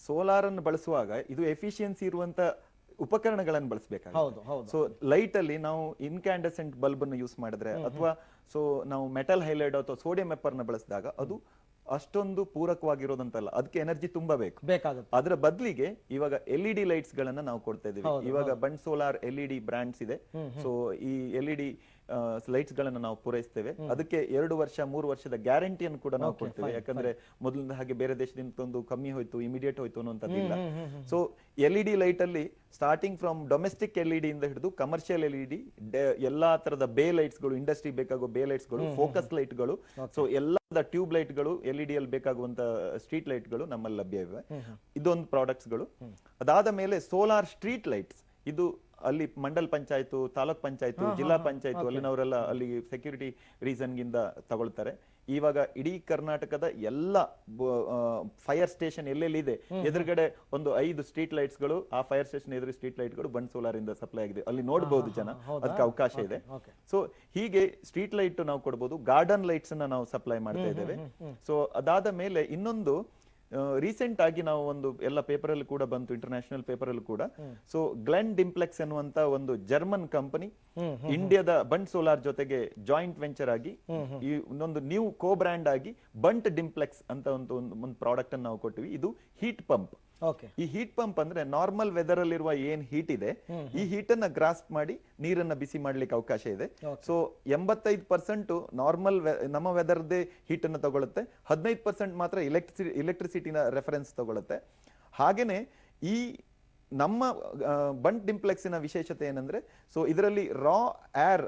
ಸೋಲಾರ್ ಅನ್ನು ಬಳಸುವಾಗ ಇದು ಎಫಿಷಿಯನ್ಸಿ ಇರುವಂತ ಉಪಕರಣಗಳನ್ನು ಬಳಸಬೇಕಾಗುತ್ತೆ. ಸೊ ಲೈಟ್ ಅಲ್ಲಿ ನಾವು ಇನ್ಕ್ಯಾಂಡೆಸೆಂಟ್ ಬಲ್ಬ್ ಅನ್ನು ಯೂಸ್ ಮಾಡಿದ್ರೆ ಅಥವಾ ಸೊ ನಾವು ಮೆಟಲ್ ಹೈಲೈಡ್ ಅಥವಾ ಸೋಡಿಯಂ ವೆಪರ್ ನ ಬಳಸಿದಾಗ ಅದು ಅಷ್ಟೊಂದು ಪೂರಕವಾಗಿರೋದಂತಲ್ಲ, ಅದಕ್ಕೆ ಎನರ್ಜಿ ತುಂಬಾ ಬೇಕಾಗುತ್ತೆ. ಅದರ ಬದಲಿಗೆ ಇವಾಗ LED ಲೈಟ್ಸ್ ಗಳನ್ನ ನಾವು ಕೊಡ್ತಾ ಇದೀವಿ. ಇವಾಗ ಬಂಡ್ ಸೋಲಾರ್ LED ಬ್ರಾಂಡ್ಸ್ ಇದೆ. ಸೊ ಈ LED ಲೈಟ್ಸ್ ಗಳನ್ನ ನಾವು ಪೂರೈಸ್ತೇವೆ. ಅದಕ್ಕೆ 2 ವರ್ಷ 3 ವರ್ಷದ ಗ್ಯಾರಂಟಿಯನ್ನು ಕೂಡ ನಾವು ಕೊಡ್ತೇವೆ. ಯಾಕಂದ್ರೆ ಮೊದಲಿನ ಹಾಗೆ ಬೇರೆ ದೇಶದಿಂದ ಒಂದು ಕಮ್ಮಿ ಹೋಯ್ತು, ಇಮಿಡಿಯೇಟ್ ಹೋಯ್ತು ಅನ್ನೋಂಥದ್ದಿಲ್ಲ. ಸೊ LED ಲೈಟ್ ಅಲ್ಲಿ ಸ್ಟಾರ್ಟಿಂಗ್ ಫ್ರಮ್ ಡೊಮೆಸ್ಟಿಕ್ LED ಇಂದ ಹಿಡಿದು ಕಮರ್ಷಿಯಲ್ LED, ಎಲ್ಲಾ ತರದ ಬೇ ಲೈಟ್ಸ್ ಗಳು, ಇಂಡಸ್ಟ್ರಿ ಬೇಕಾಗುವ ಬೇ ಲೈಟ್ಸ್ ಗಳು, ಫೋಕಸ್ ಲೈಟ್ ಗಳು, ಸೊ ಎಲ್ಲಾ ಟ್ಯೂಬ್ ಲೈಟ್ ಗಳು, LED ಅಲ್ಲಿ ಬೇಕಾಗುವಂತ ಸ್ಟ್ರೀಟ್ ಲೈಟ್ ಗಳು ನಮ್ಮಲ್ಲಿ ಲಭ್ಯ ಇವೆ. ಇದೊಂದು ಪ್ರಾಡಕ್ಟ್ಸ್ ಗಳು. ಅದಾದ ಮೇಲೆ ಸೋಲಾರ್ ಸ್ಟ್ರೀಟ್ ಲೈಟ್ಸ್, ಇದು ಅಲ್ಲಿ ಮಂಡಲ್ ಪಂಚಾಯತ್, ತಾಲೂಕ್ ಪಂಚಾಯತ್, ಜಿಲ್ಲಾ ಪಂಚಾಯತ್ ಅಲ್ಲಿನವರೆಲ್ಲ ಅಲ್ಲಿ ಸೆಕ್ಯೂರಿಟಿ ರೀಸನ್ ಗಿಂದ ತಗೊಳ್ತಾರೆ. ಇವಾಗ ಇಡೀ ಕರ್ನಾಟಕದ ಎಲ್ಲ ಫೈರ್ ಸ್ಟೇಷನ್ ಎಲ್ಲೆಲ್ಲಿದೆ ಎದುರುಗಡೆ ಒಂದು 5 ಸ್ಟ್ರೀಟ್ ಲೈಟ್ಸ್ ಗಳು, ಆ ಫೈರ್ ಸ್ಟೇಷನ್ ಎದುರು ಸ್ಟ್ರೀಟ್ ಲೈಟ್ ಗಳು ಬಂಡ್ ಸೋಲಾರ್ ಇಂದ ಸಪ್ಲೈ ಆಗಿದೆ. ಅಲ್ಲಿ ನೋಡಬಹುದು ಜನ, ಅದಕ್ಕೆ ಅವಕಾಶ ಇದೆ. ಸೊ ಹೀಗೆ ಸ್ಟ್ರೀಟ್ ಲೈಟ್ ನಾವು ಕೊಡಬಹುದು. ಗಾರ್ಡನ್ ಲೈಟ್ಸ್ ಅನ್ನ ನಾವು ಸಪ್ಲೈ ಮಾಡ್ತಾ ಇದ್ದೇವೆ. ಸೊ ಅದಾದ ಮೇಲೆ ಇನ್ನೊಂದು ರೀಸೆಂಟ್ ಆಗಿ ನಾವು ಒಂದು ಎಲ್ಲ ಪೇಪರ್ ಅಲ್ಲಿ ಕೂಡ ಬಂತು, ಇಂಟರ್ನ್ಯಾಷನಲ್ ಪೇಪರ್ ಅಲ್ಲಿ ಕೂಡ. ಸೊ ಗ್ಲೆನ್ ಡಿಂಪ್ಲೆಕ್ಸ್ ಎನ್ನುವಂತ ಒಂದು ಜರ್ಮನ್ ಕಂಪನಿ ಇಂಡಿಯಾದ ಬಂಟ್ ಸೋಲಾರ್ ಜೊತೆಗೆ ಜಾಯಿಂಟ್ ವೆಂಚರ್ ಆಗಿ ಈ ಇನ್ನೊಂದು ನ್ಯೂ ಕೋ ಬ್ರ್ಯಾಂಡ್ ಆಗಿ ಬಂಟ್ ಡಿಂಪ್ಲೆಕ್ಸ್ ಅಂತ ಒಂದು ಪ್ರಾಡಕ್ಟ್ ಅನ್ನು ನಾವು ಕೊಟ್ಟಿವಿ. ಇದು ಹೀಟ್ ಪಂಪ್. ಈ ಹೀಟ್ ಪಂಪ್ ಅಂದ್ರೆ ನಾರ್ಮಲ್ ವೆದರ್ ಅಲ್ಲಿರುವ ಏನ್ ಹೀಟ್ ಇದೆ, ಈ ಹೀಟ್ ಅನ್ನ ಗ್ರಾಸ್ಪ್ ಮಾಡಿ ನೀರನ್ನ ಬಿಸಿ ಮಾಡ್ಲಿಕ್ಕೆ ಅವಕಾಶ ಇದೆ. ಸೊ 85% ನಾರ್ಮಲ್ ನಮ್ಮ ವೆದರ್ದೇ ಹೀಟ್ ಅನ್ನ ತಗೊಳುತ್ತೆ, 15% ಮಾತ್ರ ಎಲೆಕ್ಟ್ರಿಸಿಟಿನ ರೆಫರೆನ್ಸ್ ತಗೊಳುತ್ತೆ. ಹಾಗೇನೆ ಈ ನಮ್ಮ ಬಂಟ್ ಡಿಂಪ್ಲೆಕ್ಸಿನ ವಿಶೇಷತೆ ಏನಂದ್ರೆ, ಸೊ ಇದರಲ್ಲಿ ರಾ ಏರ್,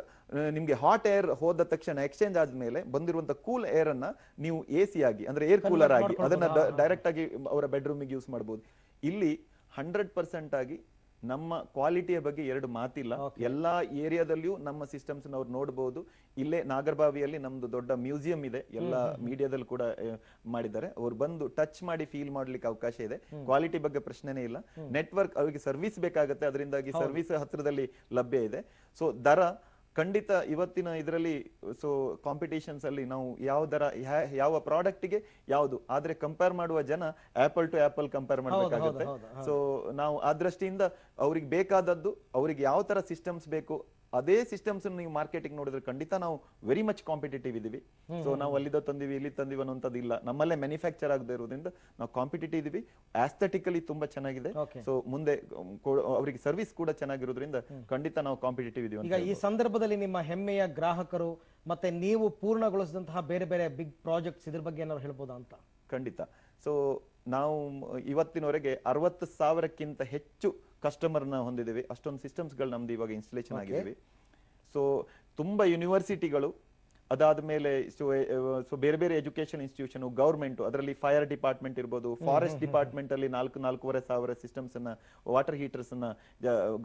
ನಿಮ್ಗೆ ಹಾಟ್ ಏರ್ ಹೋದ ತಕ್ಷಣ ಎಕ್ಸ್ಚೇಂಜ್ ಆದ್ಮೇಲೆ ಬಂದಿರುವಂತ ಕೂಲ್ ಏರ್ ಅನ್ನ ನೀವು AC ಆಗಿ ಅಂದ್ರೆ ಏರ್ ಕೂಲರ್ ಆಗಿ ಅದನ್ನ ಡೈರೆಕ್ಟ್ ಆಗಿ ಅವರ ಬೆಡ್ರೂಮಿಗೆ ಯೂಸ್ ಮಾಡಬಹುದು. ಇಲ್ಲಿ 100% ಆಗಿ ನಮ್ಮ ಕ್ವಾಲಿಟಿಯ ಬಗ್ಗೆ 2 ಮಾತಿಲ್ಲ. ಎಲ್ಲಾ ಏರಿಯಾದಲ್ಲಿಯೂ ನಮ್ಮ ಸಿಸ್ಟಮ್ಸ್ ಅವ್ರು ನೋಡಬಹುದು. ಇಲ್ಲೇ ನಾಗರಬಾವಿಯಲ್ಲಿ ನಮ್ದು ದೊಡ್ಡ ಮ್ಯೂಸಿಯಂ ಇದೆ, ಎಲ್ಲ ಮೀಡಿಯಾದಲ್ಲಿ ಕೂಡ ಮಾಡಿದ್ದಾರೆ. ಅವ್ರು ಬಂದು ಟಚ್ ಮಾಡಿ ಫೀಲ್ ಮಾಡ್ಲಿಕ್ಕೆ ಅವಕಾಶ ಇದೆ. ಕ್ವಾಲಿಟಿ ಬಗ್ಗೆ ಪ್ರಶ್ನೆನೇ ಇಲ್ಲ. ನೆಟ್ವರ್ಕ್ ಅವರಿಗೆ ಸರ್ವಿಸ್ ಬೇಕಾಗುತ್ತೆ, ಅದರಿಂದಾಗಿ ಸರ್ವಿಸ್ ಹತ್ರದಲ್ಲಿ ಲಭ್ಯ ಇದೆ. ಸೊ ದರ ಖಂಡಿತ ಇವತ್ತಿನ ಇದರಲ್ಲಿ ಸೊ ಕಾಂಪಿಟೇಷನ್ಸ್ ಅಲ್ಲಿ ನಾವು ಯಾವ ಪ್ರಾಡಕ್ಟ್ ಗೆ ಯಾವುದು ಆದ್ರೆ ಕಂಪೇರ್ ಮಾಡುವ ಜನ ಆಪಲ್ ಟು ಆಪಲ್ ಕಂಪೇರ್ ಮಾಡಬೇಕಾಗುತ್ತೆ. ಸೊ ನಾವು ಆ ದೃಷ್ಟಿಯಿಂದ ಅವ್ರಿಗೆ ಬೇಕಾದದ್ದು, ಅವ್ರಿಗೆ ಯಾವ ತರ ಸಿಸ್ಟಮ್ಸ್ ಬೇಕು ಅದೇ ಸಿಸ್ಟಮ್ಸ್ ನೀವು ಮಾರ್ಕೆಟಿಂಗ್ ನೋಡಿದ್ರೆ ಖಂಡಿತ ನಾವು ವೆರಿ ಮಚ್ ಕಾಂಪಿಟೇಟಿವ್ ಇದೀವಿ. ಸೊ ನಾವು ಅಲ್ಲಿದ್ದ ತಂದಿವಿ ಇಲ್ಲಿ ತಂದಿವಿ ಅನ್ನೋಂಥದ್ದು ಇಲ್ಲ, ನಮ್ಮಲ್ಲೇ ಮ್ಯಾನುಫ್ಯಾಕ್ಚರ್ ಆಗದೆ ಇರೋದ್ರಿಂದ ನಾವು ಕಾಂಪಿಟೇಟಿವ್ ಇದೀವಿ. ಆಸ್ಥೆಟಿಕಲಿ ತುಂಬಾ ಚೆನ್ನಾಗಿದೆ. ಸೊ ಮುಂದೆ ಅವರಿಗೆ ಸರ್ವಿಸ್ ಕೂಡ ಚೆನ್ನಾಗಿರೋದ್ರಿಂದ ಖಂಡಿತ ನಾವು ಕಾಂಪಿಟೇಟಿವ್ ಇದೀವಿ. ಈಗ ಈ ಸಂದರ್ಭದಲ್ಲಿ ನಿಮ್ಮ ಹೆಮ್ಮೆಯ ಗ್ರಾಹಕರು ಮತ್ತೆ ನೀವು ಪೂರ್ಣಗೊಳಿಸಿದಂತಹ ಬೇರೆ ಬೇರೆ ಬಿಗ್ ಪ್ರಾಜೆಕ್ಟ್ಸ್ ಇದ್ರ ಬಗ್ಗೆ ಏನಾದ್ರು ಹೇಳ್ಬೋದಾ ಅಂತ? ಖಂಡಿತ. ಸೊ ನಾವು ಇವತ್ತಿನವರೆಗೆ 60,000ಕ್ಕಿಂತ ಹೆಚ್ಚು ಕಸ್ಟಮರ್ನ ಹೊಂದಿದ್ದೀವಿ. ಅಷ್ಟೊಂದು ಸಿಸ್ಟಮ್ಸ್ಗಳು ನಮ್ದು ಇವಾಗ ಇನ್ಸ್ಟಾಲೇಷನ್ ಆಗಿದ್ದೀವಿ. ಸೊ ತುಂಬಾ ಯೂನಿವರ್ಸಿಟಿಗಳು, ಅದಾದ್ಮೇಲೆ ಸೊ ಬೇರೆ ಬೇರೆ ಎಜುಕೇಶನ್ ಇನ್ಸ್ಟಿಟ್ಯೂಷನ್, ಗವರ್ಮೆಂಟ್, ಅದರಲ್ಲಿ ಫೈರ್ ಡಿಪಾರ್ಟ್ಮೆಂಟ್ ಇರ್ಬೋದು, ಫಾರೆಸ್ಟ್ ಡಿಪಾರ್ಟ್ಮೆಂಟ್ ಅಲ್ಲಿ 4,500 ಸಿಸ್ಟಮ್ಸ್ ಅನ್ನ, ವಾಟರ್ ಹೀಟರ್ಸ್ ಅನ್ನ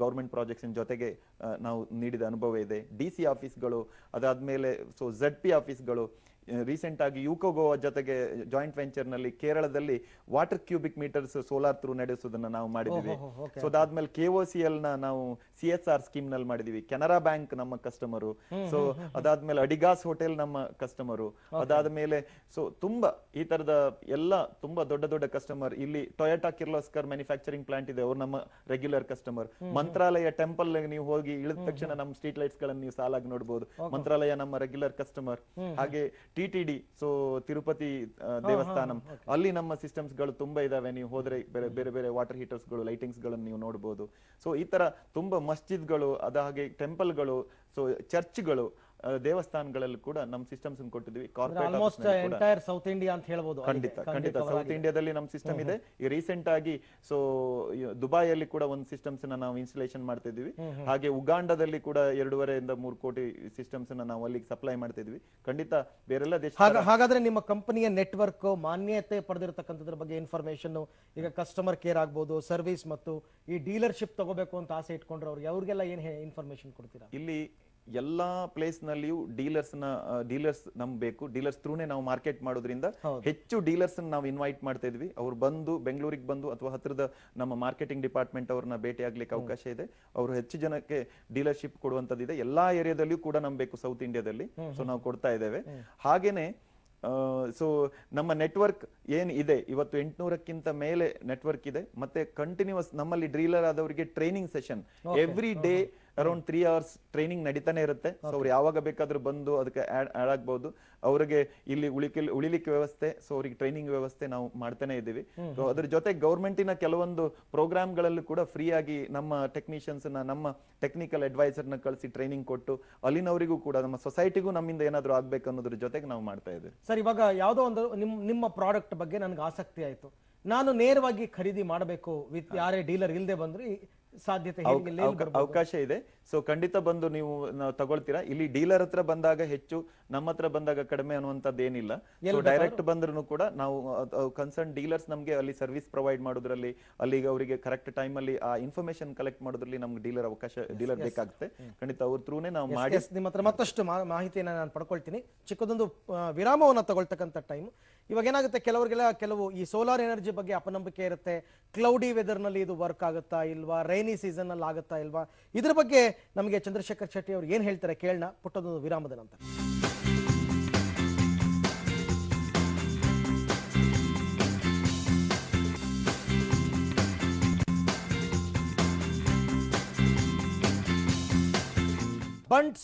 ಗವರ್ಮೆಂಟ್ ಪ್ರಾಜೆಕ್ಟ್ಸ್ ಜೊತೆಗೆ ನಾವು ನೀಡಿದ ಅನುಭವ ಇದೆ. DC ಆಫೀಸ್ಗಳು, ಅದಾದ್ಮೇಲೆ ಸೊ ZP ಆಫೀಸ್ಗಳು, ರೀಸೆಂಟ್ ಆಗಿ ಯುಕೋ ಗೋವಾ ಜೊತೆಗೆ ಜಾಯಿಂಟ್ ವೆಂಚರ್ ನಲ್ಲಿ ಕೇರಳದಲ್ಲಿ water cubic metres solar through ನಡೆಸೋದನ್ನ ನಾವು ಮಾಡಿದೀವಿ. ಸೊ ಅದಾದ್ಮೇಲೆ KOCL ನ ನಾವು CSR ಸ್ಕೀಮ್ ನಲ್ಲಿ ಮಾಡಿದೀವಿ. ಕೆನರಾ ಬ್ಯಾಂಕ್ ನಮ್ಮ ಕಸ್ಟಮರು. ಸೊ ಅದಾದ್ಮೇಲೆ ಅಡಿಗಾಸ್ ಹೋಟೆಲ್ ನಮ್ಮ ಕಸ್ಟಮರು. ಅದಾದ್ಮೇಲೆ ಸೊ ತುಂಬಾ ಈ ತರದ ಎಲ್ಲ ತುಂಬಾ ದೊಡ್ಡ ದೊಡ್ಡ ಕಸ್ಟಮರ್. ಇಲ್ಲಿ ಟೊಯೋಟಾ ಕಿರ್ಲೋಸ್ಕರ್ ಮ್ಯಾನುಫ್ಯಾಕ್ಚರಿಂಗ್ ಪ್ಲಾಂಟ್ ಇದೆ, ಅವ್ರು ನಮ್ಮ ರೆಗ್ಯುಲರ್ ಕಸ್ಟಮರ್. ಮಂತ್ರಾಲಯ ಟೆಂಪಲ್ ನೀವು ಹೋಗಿ ಇಳಿದ ತಕ್ಷಣ ನಮ್ಮ ಸ್ಟ್ರೀಟ್ ಲೈಟ್ಸ್ ಗಳನ್ನ ನೀವು ಸಾಲಾಗಿ ನೋಡಬಹುದು. ಮಂತ್ರಾಲಯ ನಮ್ಮ ರೆಗ್ಯುಲರ್ ಕಸ್ಟಮರ್. ಹಾಗೆ TTD, ಸೊ ತಿರುಪತಿ ದೇವಸ್ಥಾನಂ, ಅಲ್ಲಿ ನಮ್ಮ ಸಿಸ್ಟಮ್ಸ್ ಗಳು ತುಂಬಾ ಇದಾವೆ. ನೀವು ಹೋದ್ರೆ ಬೇರೆ ಬೇರೆ ವಾಟರ್ ಹೀಟರ್ಸ್ ಗಳು, ಲೈಟಿಂಗ್ಸ್ ಗಳನ್ನ ನೀವು ನೋಡಬಹುದು. ಸೊ ಈ ತರ ತುಂಬಾ ಮಸ್ಜಿದ್ಗಳು, ಅದ ಹಾಗೆ ಟೆಂಪಲ್ಗಳು, ಸೊ ಚರ್ಚ್ಗಳು, ದೇವಸ್ಥಾನಗಳಲ್ಲಿ ಕೂಡ ನಮ್ಮ ಸಿಸ್ಟಮ್ಸ್ ಕೊಟ್ಟಿದ್ವಿ. ಆಲ್ಮೋಸ್ಟ್ ಎಂಟೈರ್ ಸೌತ್ ಇಂಡಿಯಾ ಅಂತ ಹೇಳ್ಬೋದು. ಖಂಡಿತ ಸೌತ್ ಇಂಡಿಯಾದಲ್ಲಿ ನಮ್ಮ ಸಿಸ್ಟಮ್ ಇದೆ. ಈ ರೀಸೆಂಟ್ ಆಗಿ ಸೊ ದುಬೈಯಲ್ಲಿ ಕೂಡ ಒಂದು ಸಿಸ್ಟಮ್ಸ್ ನಾವು ಇನ್ಸ್ಟಾಲೇಷನ್ ಮಾಡ್ತಾ ಇದೀವಿ. ಹಾಗೆ ಉಗಾಂಡದಲ್ಲಿ ಕೂಡ 2.5 ಇಂದ 3 ಕೋಟಿ ಸಿಸ್ಟಮ್ಸ್ ನಾವು ಅಲ್ಲಿಗೆ ಸಪ್ಲೈ ಮಾಡ್ತಾ ಇದೀವಿ. ಖಂಡಿತ ಬೇರೆಲ್ಲ ದೇಶ. ಹಾಗಾದ್ರೆ ನಿಮ್ಮ ಕಂಪನಿಯ ನೆಟ್ವರ್ಕ್ ಮಾನ್ಯತೆ ಪಡೆದಿರತಕ್ಕಂಥದ್ರ ಬಗ್ಗೆ ಇನ್ಫಾರ್ಮೇಶನ್, ಈಗ ಕಸ್ಟಮರ್ ಕೇರ್ ಆಗ್ಬೋದು, ಸರ್ವಿಸ್ ಮತ್ತು ಈ ಡೀಲರ್ಶಿಪ್ ತಗೋಬೇಕು ಅಂತ ಆಸೆ ಇಟ್ಕೊಂಡ್ರೆ ಅವ್ರಿಗೆಲ್ಲ ಏನ್ ಇನ್ಫಾರ್ಮೇಶನ್ ಕೊಡ್ತೀರಾ? ಇಲ್ಲಿ ಎಲ್ಲಾ ಪ್ಲೇಸ್ ನಲ್ಲಿಯೂ ಡೀಲರ್ಸ್ ನಮ್ಗೆ ಬೇಕು. ಡೀಲರ್ಸ್ ಥ್ರೂನೇ ನಾವು ಮಾರ್ಕೆಟ್ ಮಾಡೋದ್ರಿಂದ ಹೆಚ್ಚು ಡೀಲರ್ಸ್ ನಾವು ಇನ್ವೈಟ್ ಮಾಡ್ತಾ ಇದ್ವಿ. ಅವ್ರು ಬಂದು ಬೆಂಗಳೂರಿಗೆ ಬಂದು ಅಥವಾ ಹತ್ರದ ನಮ್ಮ ಮಾರ್ಕೆಟಿಂಗ್ ಡಿಪಾರ್ಟ್ಮೆಂಟ್ ಅವ್ರನ್ನ ಭೇಟಿ ಆಗ್ಲಿಕ್ಕೆ ಅವಕಾಶ ಇದೆ. ಅವರು ಹೆಚ್ಚು ಜನಕ್ಕೆ ಡೀಲರ್ಶಿಪ್ ಕೊಡುವಂತದ್ದಿದೆ. ಎಲ್ಲಾ ಏರಿಯಾದಲ್ಲಿಯೂ ಕೂಡ ನಮ್ಗೆ ಬೇಕು ಸೌತ್ ಇಂಡಿಯಾದಲ್ಲಿ. ಸೊ ನಾವು ಕೊಡ್ತಾ ಇದ್ದೇವೆ. ಹಾಗೇನೆ ಸೊ ನಮ್ಮ ನೆಟ್ವರ್ಕ್ ಏನ್ ಇದೆ ಇವತ್ತು 800ಕ್ಕಿಂತ ಮೇಲೆ ನೆಟ್ವರ್ಕ್ ಇದೆ. ಮತ್ತೆ ಕಂಟಿನ್ಯೂಸ್ ನಮ್ಮಲ್ಲಿ ಡೀಲರ್ ಆದವರಿಗೆ training session every day around 3 hours training ನಡೀತಾನೆ ಇರುತ್ತೆ. ಸೊ ಅವ್ರು ಯಾವಾಗ ಬೇಕಾದ್ರೂ ಬಂದು ಅದಕ್ಕೆ ಆಡ್ ಆಗ್ಬಹುದು. ಅವರಿಗೆ ಇಲ್ಲಿ ಉಳಿಲಿಕ್ಕೆ ವ್ಯವಸ್ಥೆ, ಸೊ ಅವ್ರಿಗೆ ಟ್ರೈನಿಂಗ್ ವ್ಯವಸ್ಥೆ ನಾವು ಮಾಡ್ತಾನೆ ಇದ್ದೀವಿ. ಸೊ ಅದ್ರ ಜೊತೆ ಗೌರ್ಮೆಂಟಿನ ಕೆಲವೊಂದು ಪ್ರೋಗ್ರಾಮ್ಗಳಲ್ಲೂ ಕೂಡ ಫ್ರೀ ಆಗಿ ನಮ್ಮ ಟೆಕ್ನಿಷಿಯನ್ಸ್ ನಮ್ಮ ಟೆಕ್ನಿಕಲ್ ಅಡ್ವೈಸರ್ ನ ಕಳಿಸಿ ಟ್ರೈನಿಂಗ್ ಕೊಟ್ಟು ಅಲ್ಲಿನವರಿಗೂ ಕೂಡ ನಮ್ಮ ಸೊಸೈಟಿಗೂ ನಮ್ಮಿಂದ ಏನಾದ್ರು ಆಗ್ಬೇಕು ಅನ್ನೋದ್ರ ಜೊತೆಗೆ ನಾವು ಮಾಡ್ತಾ ಇದ್ದೀವಿ. ಸರ್, ಇವಾಗ ಯಾವುದೋ ಒಂದು ನಿಮ್ಮ ಪ್ರಾಡಕ್ಟ್ ಬಗ್ಗೆ ನನಗೆ ಆಸಕ್ತಿ ಆಯ್ತು, ನಾನು ನೇರವಾಗಿ ಖರೀದಿ ಮಾಡಬೇಕು, ವಿತ್ ಯಾರೇ ಡೀಲರ್ ಇಲ್ಲದೆ ಬಂದ್ರೆ ಸಾಧ್ಯತೆ ಅವಕಾಶ ಇದೆ. ಸೊ ಖಂಡಿತ ಬಂದು ನೀವು ತಗೊಳ್ತೀರಾ. ಇಲ್ಲಿ ಡೀಲರ್ ಹತ್ರ ಬಂದಾಗ ಹೆಚ್ಚು, ನಮ್ಮ ಹತ್ರ ಬಂದಾಗ ಕಡಿಮೆ ಅನ್ನುವಂಥದ್ದು ಏನಿಲ್ಲ. ಡೈರೆಕ್ಟ್ ಬಂದ್ರು ಕೂಡ ನಾವು ಕನ್ಸರ್ನ್ ಡೀಲರ್ಸ್ ನಮ್ಗೆ ಅಲ್ಲಿ ಸರ್ವಿಸ್ ಪ್ರೊವೈಡ್ ಮಾಡೋದ್ರಲ್ಲಿ, ಅಲ್ಲಿಗೆ ಅವರಿಗೆ ಕರೆಕ್ಟ್ ಟೈಮ್ ಅಲ್ಲಿ ಆ ಇನ್ಫಾರ್ಮೇಶನ್ ಕಲೆಕ್ಟ್ ಮಾಡೋದ್ರಲ್ಲಿ ನಮ್ಗೆ ಡೀಲರ್ ಬೇಕಾಗುತ್ತೆ. ಖಂಡಿತ ಅವ್ರ ಥ್ರೂನೇ ನಾವು ಮಾಡಿ ನಿಮ್ಮ ಹತ್ರ ಮತ್ತಷ್ಟು ಮಾಹಿತಿಯನ್ನು ನಾನು ಪಡ್ಕೊಳ್ತೀನಿ. ಚಿಕ್ಕದೊಂದು ವಿರಾಮವನ್ನು ತಗೊಳ್ತಕ್ಕಂಥ ಟೈಮ್. ಇವಾಗ ಏನಾಗುತ್ತೆ, ಕೆಲವು ಈ ಸೋಲಾರ್ ಎನರ್ಜಿ ಬಗ್ಗೆ ಅಪನಂಬಿಕೆ ಇರುತ್ತೆ. ಕ್ಲೌಡಿ ವೆದರ್ ನಲ್ಲಿ ಇದು ವರ್ಕ್ ಆಗುತ್ತಾ ಇಲ್ವಾ, ರೈನಿ ಸೀಸನ್ ಅಲ್ಲಿ ಆಗುತ್ತಾ ಇಲ್ವಾ, ಇದ್ರ ಬಗ್ಗೆ ನಮಗೆ ಚಂದ್ರಶೇಖರ್ ಶೆಟ್ಟಿ ಅವರು ಏನ್ ಹೇಳ್ತಾರೆ ಕೇಳೋಣ ಪುಟ್ಟದೊಂದು ವಿರಾಮದ ನಂತರ. ಬಂಟ್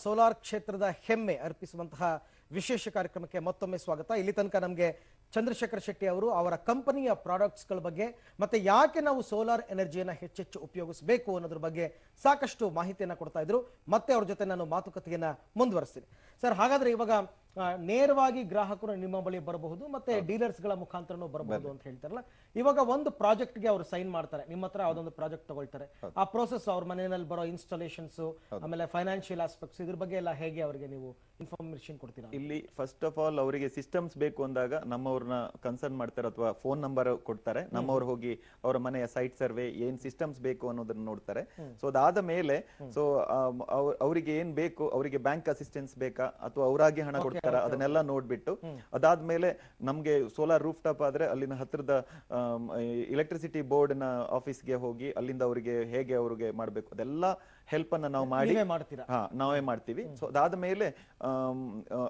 ಸೋಲಾರ್ ಕ್ಷೇತ್ರದ ಹೆಮ್ಮೆ ಅರ್ಪಿಸುವಂತಹ ವಿಶೇಷ ಕಾರ್ಯಕ್ರಮಕ್ಕೆ ಮತ್ತೊಮ್ಮೆ ಸ್ವಾಗತ. ಇಲ್ಲಿ ತನಕ ನಮಗೆ ಚಂದ್ರಶೇಖರ್ ಶೆಟ್ಟಿ ಅವರು ಅವರ ಕಂಪನಿಯ ಪ್ರಾಡಕ್ಟ್ಸ್ಗಳ ಬಗ್ಗೆ ಮತ್ತೆ ಯಾಕೆ ನಾವು ಸೋಲಾರ್ ಎನರ್ಜಿಯನ್ನು ಹೆಚ್ಚೆಚ್ಚು ಉಪಯೋಗಿಸಬೇಕು ಅನ್ನೋದ್ರ ಬಗ್ಗೆ ಸಾಕಷ್ಟು ಮಾಹಿತಿಯನ್ನು ಕೊಡ್ತಾ ಇದ್ರು. ಮತ್ತೆ ಅವ್ರ ಜೊತೆ ನಾನು ಮಾತುಕತೆಯನ್ನ ಮುಂದುವರಿಸ್ತೀನಿ. ಸರ್, ಹಾಗಾದ್ರೆ ಇವಾಗ ನೇರವಾಗಿ ಗ್ರಾಹಕರು ನಿಮ್ಮ ಬಳಿ ಬರಬಹುದು ಮತ್ತೆ ಡೀಲರ್ಸ್ ಗಳ ಮುಖಾಂತರನೂ ಬರಬಹುದು ಅಂತ ಹೇಳ್ತಾರಲ್ಲ. ಇವಾಗ ಒಂದು ಪ್ರಾಜೆಕ್ಟ್ ಗೆ ಅವರು ಸೈನ್ ಮಾಡ್ತಾರೆ, ನಿಮ್ಮ ಹತ್ರ ಯಾವ್ದೊಂದು ಪ್ರಾಜೆಕ್ಟ್ ತಗೊಳ್ತಾರೆ, ಆ ಪ್ರೋಸೆಸ್ ಅವ್ರ ಮನೆಯಲ್ಲಿ ಬರೋ ಇನ್ಸ್ಟಾಲೇಷನ್ಸ್ ಆಮೇಲೆ ಫೈನಾನ್ಷಿಯಲ್ ಆಸ್ಪೆಕ್ಟ್ಸ್ ಇದ್ರ ಬಗ್ಗೆ ಎಲ್ಲ ಹೇಗೆ ಅವರಿಗೆ ನೀವು ಇನ್ಫಾರ್ಮೇಶನ್ ಕೊಡ್ತೀರಾ? ಇಲ್ಲಿ ಫಸ್ಟ್ ಆಫ್ ಆಲ್ ಅವರಿಗೆ ಸಿಸ್ಟಮ್ಸ್ ಬೇಕು ಅಂದಾಗ ನಮ್ಮವ್ರನ್ನ ಕನ್ಸರ್ನ್ ಮಾಡ್ತಾರೆ ಅಥವಾ ಫೋನ್ ನಂಬರ್ ಕೊಡ್ತಾರೆ. ನಮ್ಮವ್ರು ಹೋಗಿ ಅವರ ಮನೆಯ ಸೈಟ್ ಸರ್ವೆ ಏನ್ ಸಿಸ್ಟಮ್ಸ್ ಬೇಕು ಅನ್ನೋದನ್ನ ನೋಡ್ತಾರೆ. ಸೊ ಅದಾದ ಮೇಲೆ ಸೊ ಅವರಿಗೆ ಏನ್ ಬೇಕು, ಅವರಿಗೆ ಬ್ಯಾಂಕ್ ಅಸಿಸ್ಟೆನ್ಸ್ ಬೇಕಾ ಅಥವಾ ಅವರಾಗಿ ಹಣ ಕೊಡ್ತಾರೆ ತರ ಅದನ್ನೆಲ್ಲ ನೋಡ್ಬಿಟ್ಟು ಅದಾದ್ಮೇಲೆ ನಮ್ಗೆ ಸೋಲಾರ್ ರೂಫ್ ಟಾಪ್ ಆದ್ರೆ ಅಲ್ಲಿನ ಹತ್ರದ ಎಲೆಕ್ಟ್ರಿಸಿಟಿ ಬೋರ್ಡ್ ನ ಆಫೀಸ್ಗೆ ಹೋಗಿ ಅಲ್ಲಿಂದ ಅವರಿಗೆ ಹೇಗೆ ಅವ್ರಿಗೆ ಮಾಡ್ಬೇಕು ಅದೆಲ್ಲ ಹೆಲ್ಪ್ ಅನ್ನ ನಾವು ಮಾಡಿ ನಾವೇ ಮಾಡ್ತೀವಿ. ಸೊ ಅದಾದ ಮೇಲೆ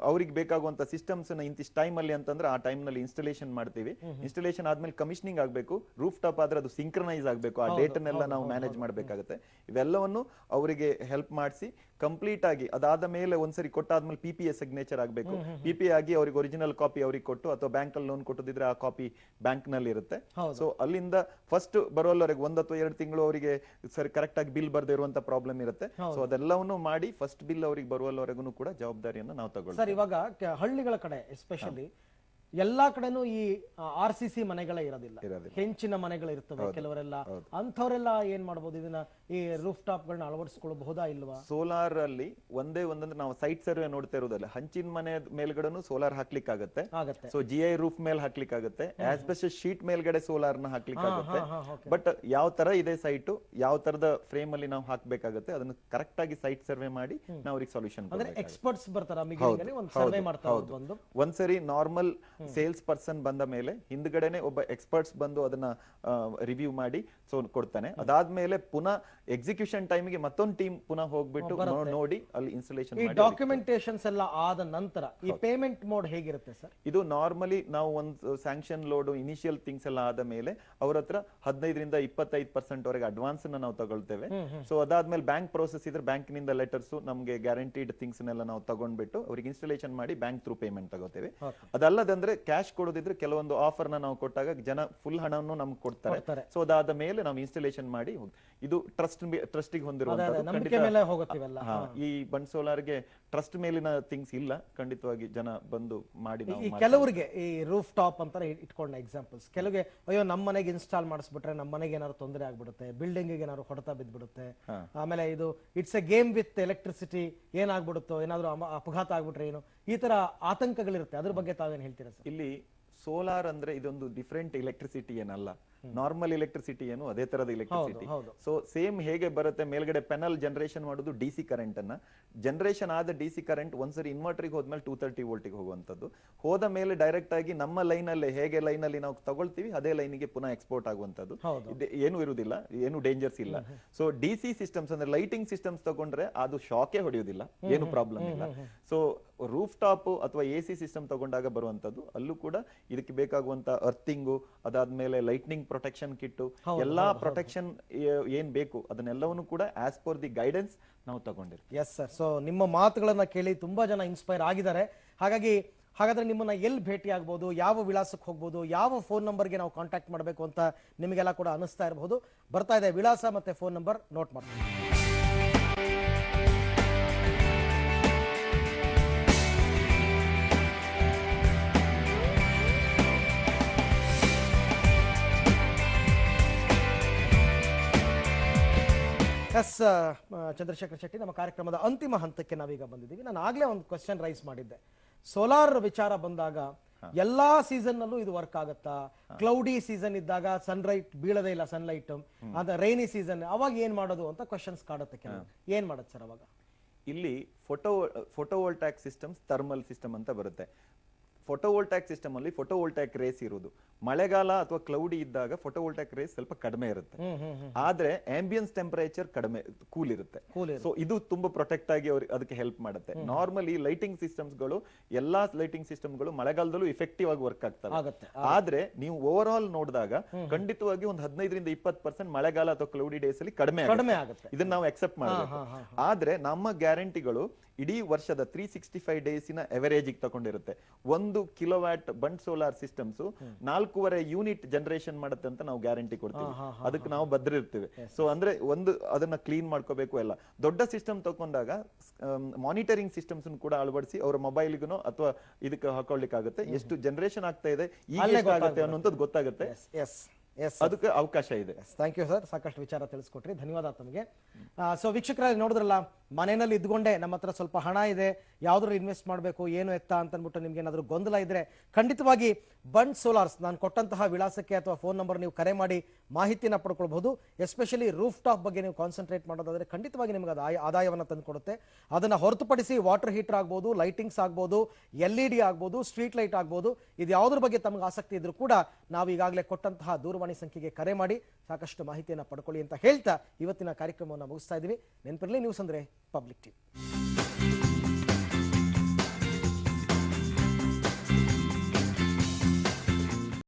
ಅವ್ರಿಗೆ ಬೇಕಾಗುವಂತ ಸಿಸ್ಟಮ್ಸ್ ನ ಇಂತಿಷ್ಟು ಟೈಮ್ ಅಲ್ಲಿ ಅಂತಂದ್ರೆ ಆ ಟೈಮ್ ನಲ್ಲಿ ಇನ್ಸ್ಟಾಲೇಷನ್ ಮಾಡ್ತೀವಿ. ಇನ್ಸ್ಟಾಲೇಷನ್ ಆದ್ಮೇಲೆ ಕಮಿಷನಿಂಗ್ ಆಗ್ಬೇಕು. ರೂಫ್ ಟಾಪ್ ಆದ್ರೆ ಅದು ಸಿಂಕ್ರನೈಸ್ ಆಗ್ಬೇಕು, ಆ ಡೇಟನ್ನೆಲ್ಲ ನಾವು ಮ್ಯಾನೇಜ್ ಮಾಡ್ಬೇಕಾಗುತ್ತೆ. ಇವೆಲ್ಲವನ್ನು ಅವರಿಗೆ ಹೆಲ್ಪ್ ಮಾಡಿಸಿ ಕಂಪ್ಲೀಟ್ ಆಗಿ ಅದಾದ ಮೇಲೆ ಒಂದ್ಸರಿ ಕೊಟ್ಟಾದ್ಮೇಲೆ PPA ಸಿಗ್ನೇಚರ್ ಆಗ್ಬೇಕು. PPA ಆಗಿ ಅವ್ರಿಗೆ ಒರಿಜಿನಲ್ ಕಾಪಿ ಅವ್ರಿಗೆ ಕೊಟ್ಟು ಅಥವಾ ಬ್ಯಾಂಕ್ ಅಲ್ಲಿ ಲೋನ್ ಕೊಟ್ಟಿದ್ರೆ ಆ ಕಾಪಿ ಬ್ಯಾಂಕ್ ನಲ್ಲಿ ಇರುತ್ತೆ. ಸೊ ಅಲ್ಲಿಂದ ಫಸ್ಟ್ ಬರೋಲ್ಲವರೆಗೆ 1 ಅಥವಾ 2 ತಿಂಗಳು ಅವರಿಗೆ ಸರಿ ಕರೆಕ್ಟ್ ಆಗಿ ಬಿಲ್ ಬರ್ದೇ ಇರುವಂತ ಪ್ರಾಬ್ಲಮ್ ಇರುತ್ತೆ. ಸೊ ಅದೆಲ್ಲವನ್ನು ಮಾಡಿ ಫಸ್ಟ್ ಬಿಲ್ ಅವ್ರಿಗೆ ಬರುವವರೆಗೂ ಕೂಡ ಜವಾಬ್ದಾರಿಯನ್ನು ನಾವು ತಗೊಳ್ತೀವಿ. ಸರ್, ಇವಾಗ ಹಳ್ಳಿಗಳ ಕಡೆ ಎಸ್ಪೆಷಲಿ ಎಲ್ಲಾ ಕಡೆನೂ ಈ RCC ಮನೆಗಳೇ ಇರೋದಿಲ್ಲ, ಹೆಂಚಿನ ಮನೆಗಳು ಇರ್ತವೆ ಕೆಲವರೆಲ್ಲ. ಅಂಥವರೆಲ್ಲ ಏನ್ ಮಾಡ್ಬೋದು? ಇದನ್ನ ಈ ರೂಫ್ ಟಾಪ್ ಗಳನ್ನ ಅಳವಡಿಸಿಕೊಳ್ಳಬಹುದಾ ಇಲ್ವಾ? ಸೋಲಾರ್ ಅಲ್ಲಿ ಒಂದಂದ್ರೆ ನಾವು ಸೈಟ್ ಸರ್ವೆ ನೋಡ್ತಾ ಇರೋದಲ್ಲ, ಹಂಚಿನ ಮನೆ ಮೇಲ್ಗಡೆನು ಸೋಲಾರ್ ಹಾಕ್ಲಿಕ್ಕೆ ಆಗುತ್ತೆ. ಸೊ GI ರೂಫ್ ಮೇಲೆ ಹಾಕ್ಲಿಕ್ಕೆ ಆಗುತ್ತೆ, ಆಸ್ಬೆಸ್ಟಾಸ್ ಶೀಟ್ ಮೇಲ್ಗಡೆ ಸೋಲಾರ್ ನ ಹಾಕ್ಲಿಕ್ಕೆ ಆಗುತ್ತೆ. ಬಟ್ ಯಾವ ತರ ಇದೆ ಸೈಟ್, ಯಾವ ತರದ ಫ್ರೇಮ್ ಅಲ್ಲಿ ನಾವು ಹಾಕ್ಬೇಕಾಗುತ್ತೆ ಅದನ್ನ ಕರೆಕ್ಟ್ ಆಗಿ ಸೈಟ್ ಸರ್ವೆ ಮಾಡಿ ನಾವು ಅವ್ರಿಗೆ ಸೊಲ್ಯೂಷನ್ ಎಕ್ಸ್ಪರ್ಟ್ಸ್ ಬರ್ತಾರ ಸರ್ವೆ ಮಾಡ್ತಾ ಒಂದ್ಸರಿ ನಾರ್ಮಲ್ ಸೇಲ್ಸ್ ಪರ್ಸನ್ ಬಂದ ಮೇಲೆ ಹಿಂದ್ಗಡೆನೆ ಒಬ್ಬ ಎಕ್ಸ್ಪರ್ಟ್ಸ್ ಬಂದು ಅದನ್ನ ರಿವ್ಯೂ ಮಾಡಿ ಕೊಡ್ತಾನೆ. ಅದಾದ್ಮೇಲೆ ಪುನಃ ಎಕ್ಸಿಕ್ಯೂಷನ್ ಟೈಮ್ಗೆ ಮತ್ತೊಂದು ಟೀಮ್ ಪುನಃ ಹೋಗ್ಬಿಟ್ಟು ನೋಡಿ ಅಲ್ಲಿ ಇನ್ಸ್ಟಾಲೇಷನ್ ಮಾಡಿ ಡಾಕ್ಯುಮೆಂಟೇಶನ್ಸ್ ಎಲ್ಲ ಆದ ನಂತರ ಈ ಪೇಮೆಂಟ್ ಮೋಡ್ ಹೇಗಿರುತ್ತೆ ಸರ್? ಇದು ನಾರ್ಮಲಿ ನಾವು ಒಂದು ಸ್ಯಾಂಕ್ಷನ್ ಲೋಡ್ ಇನಿಷಿಯಲ್ ಥಿಂಗ್ಸ್ ಎಲ್ಲ ಆದ ಮೇಲೆ ಅವ್ರ ಹತ್ರ 15% 25% ವರೆಗೆ ಅಡ್ವಾನ್ಸ್ ನಾವು ತಗೊಳ್ತೇವೆ. ಸೊ ಅದಾದ್ಮೇಲೆ ಬ್ಯಾಂಕ್ ಪ್ರೋಸೆಸ್ ಇದ್ರೆ ಬ್ಯಾಂಕ್ ನಿಂದ ಲೆಟರ್ಸ್ ನಮ್ಗೆ ಗ್ಯಾರಂಟಿಡ್ ಥಿಂಗ್ಸ್ ನಾವು ತಗೊಂಡ್ಬಿಟ್ಟು ಅವ್ರಿಗೆ ಇನ್ಸ್ಟಾಲೇಷನ್ ಮಾಡಿ ಬ್ಯಾಂಕ್ ಥ್ರೂ ಪೇಮೆಂಟ್ ತಗೋತೇವೆ. ಅದಲ್ಲದಂದ್ರೆ ಕ್ಯಾಶ್ ಕೊಡೋದಿದ್ರೆ ಕೆಲವೊಂದು ಆಫರ್ ನ ನಾವು ಕೊಟ್ಟಾಗ ಜನ ಫುಲ್ ಹಣವನ್ನು ನಮ್ಗೆ ಕೊಡ್ತಾರೆ. ಸೊ ಅದಾದ ಮೇಲೆ ನಾವು ಇನ್ಸ್ಟಾಲೇಷನ್ ಮಾಡಿ ಇದು ಟ್ರಸ್ಟಿಗೆ ಹೊಂದಿರುವಂತದ್ದು. ಈ ಬಂಡ್ ಸೋಲಾರ್ಗೆ ಟ್ರಸ್ಟ್ ಮೇಲಿನ ಥಿಂಗ್ಸ್ ಇಲ್ಲ, ಖಂಡಿತವಾಗಿ ಜನ ಬಂದು ಮಾಡಿ. ಕೆಲವರಿಗೆ ಈ ರೂಫ್ ಟಾಪ್ ಅಂತ ಇಟ್ಕೊಂಡ ಎಕ್ಸಾಂಪಲ್ಸ್, ಕೆಲವರಿಗೆ ಅಯ್ಯೋ ನಮ್ಮ ಮನೆಗೆ ಇನ್ಸ್ಟಾಲ್ ಮಾಡಿಸ್ಬಿಟ್ರೆ ನಮ್ಮ ಮನೆಗೆ ಏನಾದ್ರು ತೊಂದರೆ ಆಗ್ಬಿಡುತ್ತೆ, ಬಿಲ್ಡಿಂಗ್ ಏನಾದ್ರು ಹೊಡೆತ ಬಿದ್ಬಿಡುತ್ತೆ, ಆಮೇಲೆ ಇದು it's a game with electricity, ಏನಾಗ್ಬಿಡುತ್ತೋ, ಏನಾದ್ರು ಅಪಘಾತ ಆಗ್ಬಿಟ್ರೆ ಏನು, ಈ ತರ ಆತಂಕಗಳಿರುತ್ತೆ. ಅದ್ರ ಬಗ್ಗೆ ತಾವೇನ್ ಹೇಳ್ತೀರಾ ಸರ್? ಇಲ್ಲಿ ಸೋಲಾರ್ ಅಂದ್ರೆ ಇದೊಂದು ಡಿಫರೆಂಟ್ ಎಲೆಕ್ಟ್ರಿಸಿಟಿ ಏನಲ್ಲ, ನಾರ್ಮಲ್ ಎಲೆಕ್ಟ್ರಿಸಿಟಿ ಏನು ಅದೇ ತರದ ಎಲೆಕ್ಟ್ರಿಸಿಟಿ. ಸೊ ಸೇಮ್ ಹೇಗೆ ಬರುತ್ತೆ, ಮೇಲ್ಗಡೆ ಪೆನಲ್ ಜನರೇಷನ್ ಮಾಡೋದು DC ಕರೆಂಟ್ ಅನ್ನ, ಜನರೇಷನ್ ಆದ DC ಕರೆಂಟ್ ಒಂದ್ಸರಿ ಇನ್ವರ್ಟರ್ಗೆ ಹೋದ್ಮೇಲೆ 230 ವೋಲ್ಟಿಗೆ ಹೋಗುವಂತದ್ದು. ಹೋದ ಮೇಲೆ ಡೈರೆಕ್ಟ್ ಆಗಿ ನಮ್ಮ ಲೈನ್ ಅಲ್ಲೇ ಹೇಗೆ ಲೈನ್ ಅಲ್ಲಿ ನಾವು ತಗೊಳ್ತೀವಿ ಅದೇ ಲೈನ್ಗೆ ಪುನಃ ಎಕ್ಸ್ಪೋರ್ಟ್ ಆಗುವಂತದ್ದು. ಏನು ಇರುವುದಿಲ್ಲ, ಏನು ಡೇಂಜರ್ಸ್ ಇಲ್ಲ. ಸೊ DC ಸಿಸ್ಟಮ್ಸ್ ಅಂದ್ರೆ ಲೈಟಿಂಗ್ ಸಿಸ್ಟಮ್ಸ್ ತಗೊಂಡ್ರೆ ಅದು ಶಾಕೇ ಹೊಡೆಯುವುದಿಲ್ಲ, ಏನು ಪ್ರಾಬ್ಲಮ್ ಇಲ್ಲ. ಸೊ ರೂಫ್ ಟಾಪ್ ಅಥವಾ AC ಸಿಸ್ಟಮ್ ತಗೊಂಡಾಗ ಬರುವಂತದ್ದು ಅಲ್ಲೂ ಕೂಡ ಇದಕ್ಕೆ ಬೇಕಾಗುವಂತ ಅರ್ಥಿಂಗು, ಅದಾದ್ಮೇಲೆ ಲೈಟ್ನಿಂಗ್ ಪ್ರೊಟೆಕ್ಷನ್ ಕಿಟ್ಟು, ಎಲ್ಲಾ ಪ್ರೊಟೆಕ್ಷನ್ ಏನ್ ಬೇಕು ಅದನ್ನೆಲ್ಲವನ್ನು ಕೂಡ ಆಸ್ ಪರ್ ದಿ ಗೈಡೆನ್ಸ್ ನಾವು ತಗೊಂಡಿರ್ತೀವಿ. Yes sir. ಸೊ ನಿಮ್ಮ ಮಾತುಗಳನ್ನ ಕೇಳಿ ತುಂಬಾ ಜನ ಇನ್ಸ್ಪೈರ್ ಆಗಿದ್ದಾರೆ. ಹಾಗಾದ್ರೆ ನಿಮ್ಮನ್ನ ಎಲ್ಲಿ ಭೇಟಿ ಆಗ್ಬೋದು, ಯಾವ ವಿಳಾಸಕ್ಕೆ ಹೋಗ್ಬೋದು, ಯಾವ ಫೋನ್ ನಂಬರ್ಗೆ ನಾವು ಕಾಂಟ್ಯಾಕ್ಟ್ ಮಾಡಬೇಕು ಅಂತ ನಿಮಗೆಲ್ಲ ಕೂಡ ಅನಿಸ್ತಾ ಇರಬಹುದು. ಬರ್ತಾ ಇದೆ ವಿಳಾಸ ಮತ್ತೆ ಫೋನ್ ನಂಬರ್, ನೋಟ್ ಮಾಡ್ತೀವಿ. ಎಸ್ ಚಂದ್ರಶೇಖರ್ ಶೆಟ್ಟಿ, ನಮ್ಮ ಕಾರ್ಯಕ್ರಮದ ಅಂತಿಮ ಹಂತಕ್ಕೆ ನಾವೀಗ ಬಂದಿದ್ದೀವಿ. ನಾನು ಆಗ್ಲೇ ಒಂದು ಕ್ವಶನ್ ರೈಸ್ ಮಾಡಿದ್ದೆ. ಸೋಲಾರ್ ವಿಚಾರ ಬಂದಾಗ ಎಲ್ಲಾ ಸೀಸನ್ ನಲ್ಲೂ ಇದು ವರ್ಕ್ ಆಗತ್ತಾ? ಕ್ಲೌಡಿ ಸೀಸನ್ ಇದ್ದಾಗ ಸನ್ಲೈಟ್ ಬೀಳದೇ ಇಲ್ಲ, ಸನ್ಲೈಟ್ ಅದ ರೈನಿ ಸೀಸನ್, ಅವಾಗ ಏನ್ ಮಾಡೋದು ಅಂತ ಕ್ವಶನ್ಸ್ ಕಾಡುತ್ತೆ ಕೆಲವು. ಏನ್ ಮಾಡೋದು ಸರ್ ಅವಾಗ? ಇಲ್ಲಿ ಫೋಟೋವೋಲ್ಟಾಕ್ ಸಿಸ್ಟಮ್ಸ್, ಥರ್ಮಲ್ ಸಿಸ್ಟಮ್ ಅಂತ ಬರುತ್ತೆ. ಫೋಟೋವೋಲ್ಟಾಕ್ ಸಿಸ್ಟಮ್ ಅಲ್ಲಿ ಫೋಟೋವೋಲ್ಟಾಕ್ ರೇಸ್ ಇರುವುದು. ಮಳೆಗಾಲ ಅಥವಾ ಕ್ಲೌಡಿ ಇದ್ದಾಗ ಫೋಟೋವೋಲ್ಟಾಕ್ ರೇಸ್ ಸ್ವಲ್ಪ ಕಡಿಮೆ ಇರುತ್ತೆ, ಆದ್ರೆ ಆಂಬಿಯನ್ಸ್ ಟೆಂಪರೇಚರ್ ಕಡಿಮೆ, ಕೂಲ್ ಇರುತ್ತೆ. ಸೊ ಇದು ತುಂಬಾ ಪ್ರೊಟೆಕ್ಟ್ ಆಗಿ ಅದಕ್ಕೆ ಹೆಲ್ಪ್ ಮಾಡುತ್ತೆ. ನಾರ್ಮಲಿ ಲೈಟಿಂಗ್ ಸಿಸ್ಟಮ್ಸ್ ಗಳು, ಎಲ್ಲಾ ಲೈಟಿಂಗ್ ಸಿಸ್ಟಮ್ ಗಳು ಮಳೆಗಾಲದಲ್ಲೂ ಇಫೆಕ್ಟಿವ್ ಆಗಿ ವರ್ಕ್ ಆಗ್ತವೆ. ಆದ್ರೆ ನೀವು ಓವರ್ ಆಲ್ ನೋಡಿದಾಗ ಖಂಡಿತವಾಗಿ ಒಂದು 15% ಮಳೆಗಾಲ ಅಥವಾ ಕ್ಲೌಡಿ ಡೇಸ್ ಅಲ್ಲಿ ಕಡಿಮೆ ಆಗುತ್ತೆ. ಇದನ್ನ ನಾವು ಅಕ್ಸೆಪ್ಟ್ ಮಾಡಬೇಕು. ಆದ್ರೆ ನಮ್ಮ ಗ್ಯಾರಂಟಿಗಳು ಇಡೀ ವರ್ಷದ 365 ಡೇಸಿನ ಅವರೇಜ್ ತಗೊಂಡಿರುತ್ತೆ. 1 ಕಿಲೋವ್ಯಾಟ್ ಬಂಡ್ ಸೋಲಾರ್ ಸಿಸ್ಟಮ್ಸ್ 4.5 ಯೂನಿಟ್ ಜನರೇಷನ್ ಮಾಡುತ್ತೆ ಅಂತ ನಾವು ಗ್ಯಾರಂಟಿ ಕೊಡ್ತೀವಿ. ಅದಕ್ಕೆ ನಾವು ಬದ್ಧ ಇರ್ತೀವಿ. ಸೊ ಅಂದ್ರೆ ಅದನ್ನ ಕ್ಲೀನ್ ಮಾಡ್ಕೋಬೇಕು. ಎಲ್ಲ ದೊಡ್ಡ ಸಿಸ್ಟಮ್ ತಗೊಂಡಾಗ ಮಾನಿಟರಿಂಗ್ ಸಿಸ್ಟಮ್ಸ್ ಕೂಡ ಅಳವಡಿಸಿ ಅವರ ಮೊಬೈಲ್ಗೂ ಅಥವಾ ಇದಕ್ಕೆ ಹಾಕೊಳ್ಳಿಕ್ಕೆ ಆಗುತ್ತೆ. ಎಷ್ಟು ಜನರೇಷನ್ ಆಗ್ತಾ ಇದೆ, ಈಗ ಆಗುತ್ತೆ ಅನ್ನೋಂಥದ್ದು ಗೊತ್ತಾಗುತ್ತೆ. ಅದಕ್ಕೆ ಅವಕಾಶ ಇದೆ. ಥ್ಯಾಂಕ್ ಯು ಸರ್, ಸಾಕಷ್ಟು ವಿಚಾರ ತಿಳಿಸ್ಕೊಟ್ರಿ, ಧನ್ಯವಾದ ತಮಗೆ. ಸೊ ವೀಕ್ಷಕರಾಗಿ ನೋಡಿದ್ರಲ್ಲ, ಮನೆಯಲ್ಲಿ ಇದ್ಕೊಂಡೆ ನಮ್ಮ ಹತ್ರ ಸ್ವಲ್ಪ ಹಣ ಇದೆ, ಯಾವ್ದ್ರಲ್ಲಿ ಇನ್ವೆಸ್ಟ್ ಮಾಡಬೇಕು ಏನು ಎತ್ತ ಅಂತ ಅಂದ್ಬಿಟ್ಟು ನಿಮ್ಗೆ ಏನಾದರೂ ಗೊಂದಲ ಇದ್ರೆ ಖಂಡಿತವಾಗಿ ಬಂಡ್ ಸೋಲಾರ್ಸ್ ನಾನು ಕೊಟ್ಟಂತಹ ವಿಳಾಸಕ್ಕೆ ಅಥವಾ ಫೋನ್ ನಂಬರ್ ನೀವು ಕರೆ ಮಾಡಿ ಮಾಹಿತಿನ ಪಡ್ಕೊಳ್ಬಹುದು. ಎಸ್ಪೆಷಲಿ ರೂಫ್ ಟಾಪ್ ಬಗ್ಗೆ ನೀವು ಕಾನ್ಸಂಟ್ರೇಟ್ ಮಾಡೋದಾದ್ರೆ ಖಂಡಿತವಾಗಿ ನಿಮ್ಗೆ ಅದು ಆದಾಯವನ್ನು ತಂದುಕೊಡುತ್ತೆ. ಅದನ್ನ ಹೊರತುಪಡಿಸಿ ವಾಟರ್ ಹೀಟರ್ ಆಗ್ಬೋದು, ಲೈಟಿಂಗ್ಸ್ ಆಗ್ಬೋದು, LED ಆಗ್ಬೋದು, ಸ್ಟ್ರೀಟ್ ಲೈಟ್ ಆಗ್ಬೋದು, ಇದು ಯಾವುದ್ರ ಬಗ್ಗೆ ತಮಗೆ ಆಸಕ್ತಿ ಇದ್ರೂ ಕೂಡ ನಾವು ಈಗಾಗಲೇ ಕೊಟ್ಟಂತಹ ದೂರವಾಣಿ ಸಂಖ್ಯೆಗೆ ಕರೆ ಮಾಡಿ ಸಾಕಷ್ಟು ಮಾಹಿತಿಯನ್ನು ಪಡ್ಕೊಳ್ಳಿ ಅಂತ ಹೇಳ್ತಾ ಇವತ್ತಿನ ಕಾರ್ಯಕ್ರಮವನ್ನು ಮುಗಿಸ್ತಾ ಇದ್ದೀವಿ. ನೆನಪಿರಲಿ, ನ್ಯೂಸ್ ಅಂದ್ರೆ ಪಬ್ಲಿಕ್ ಟಿವಿ.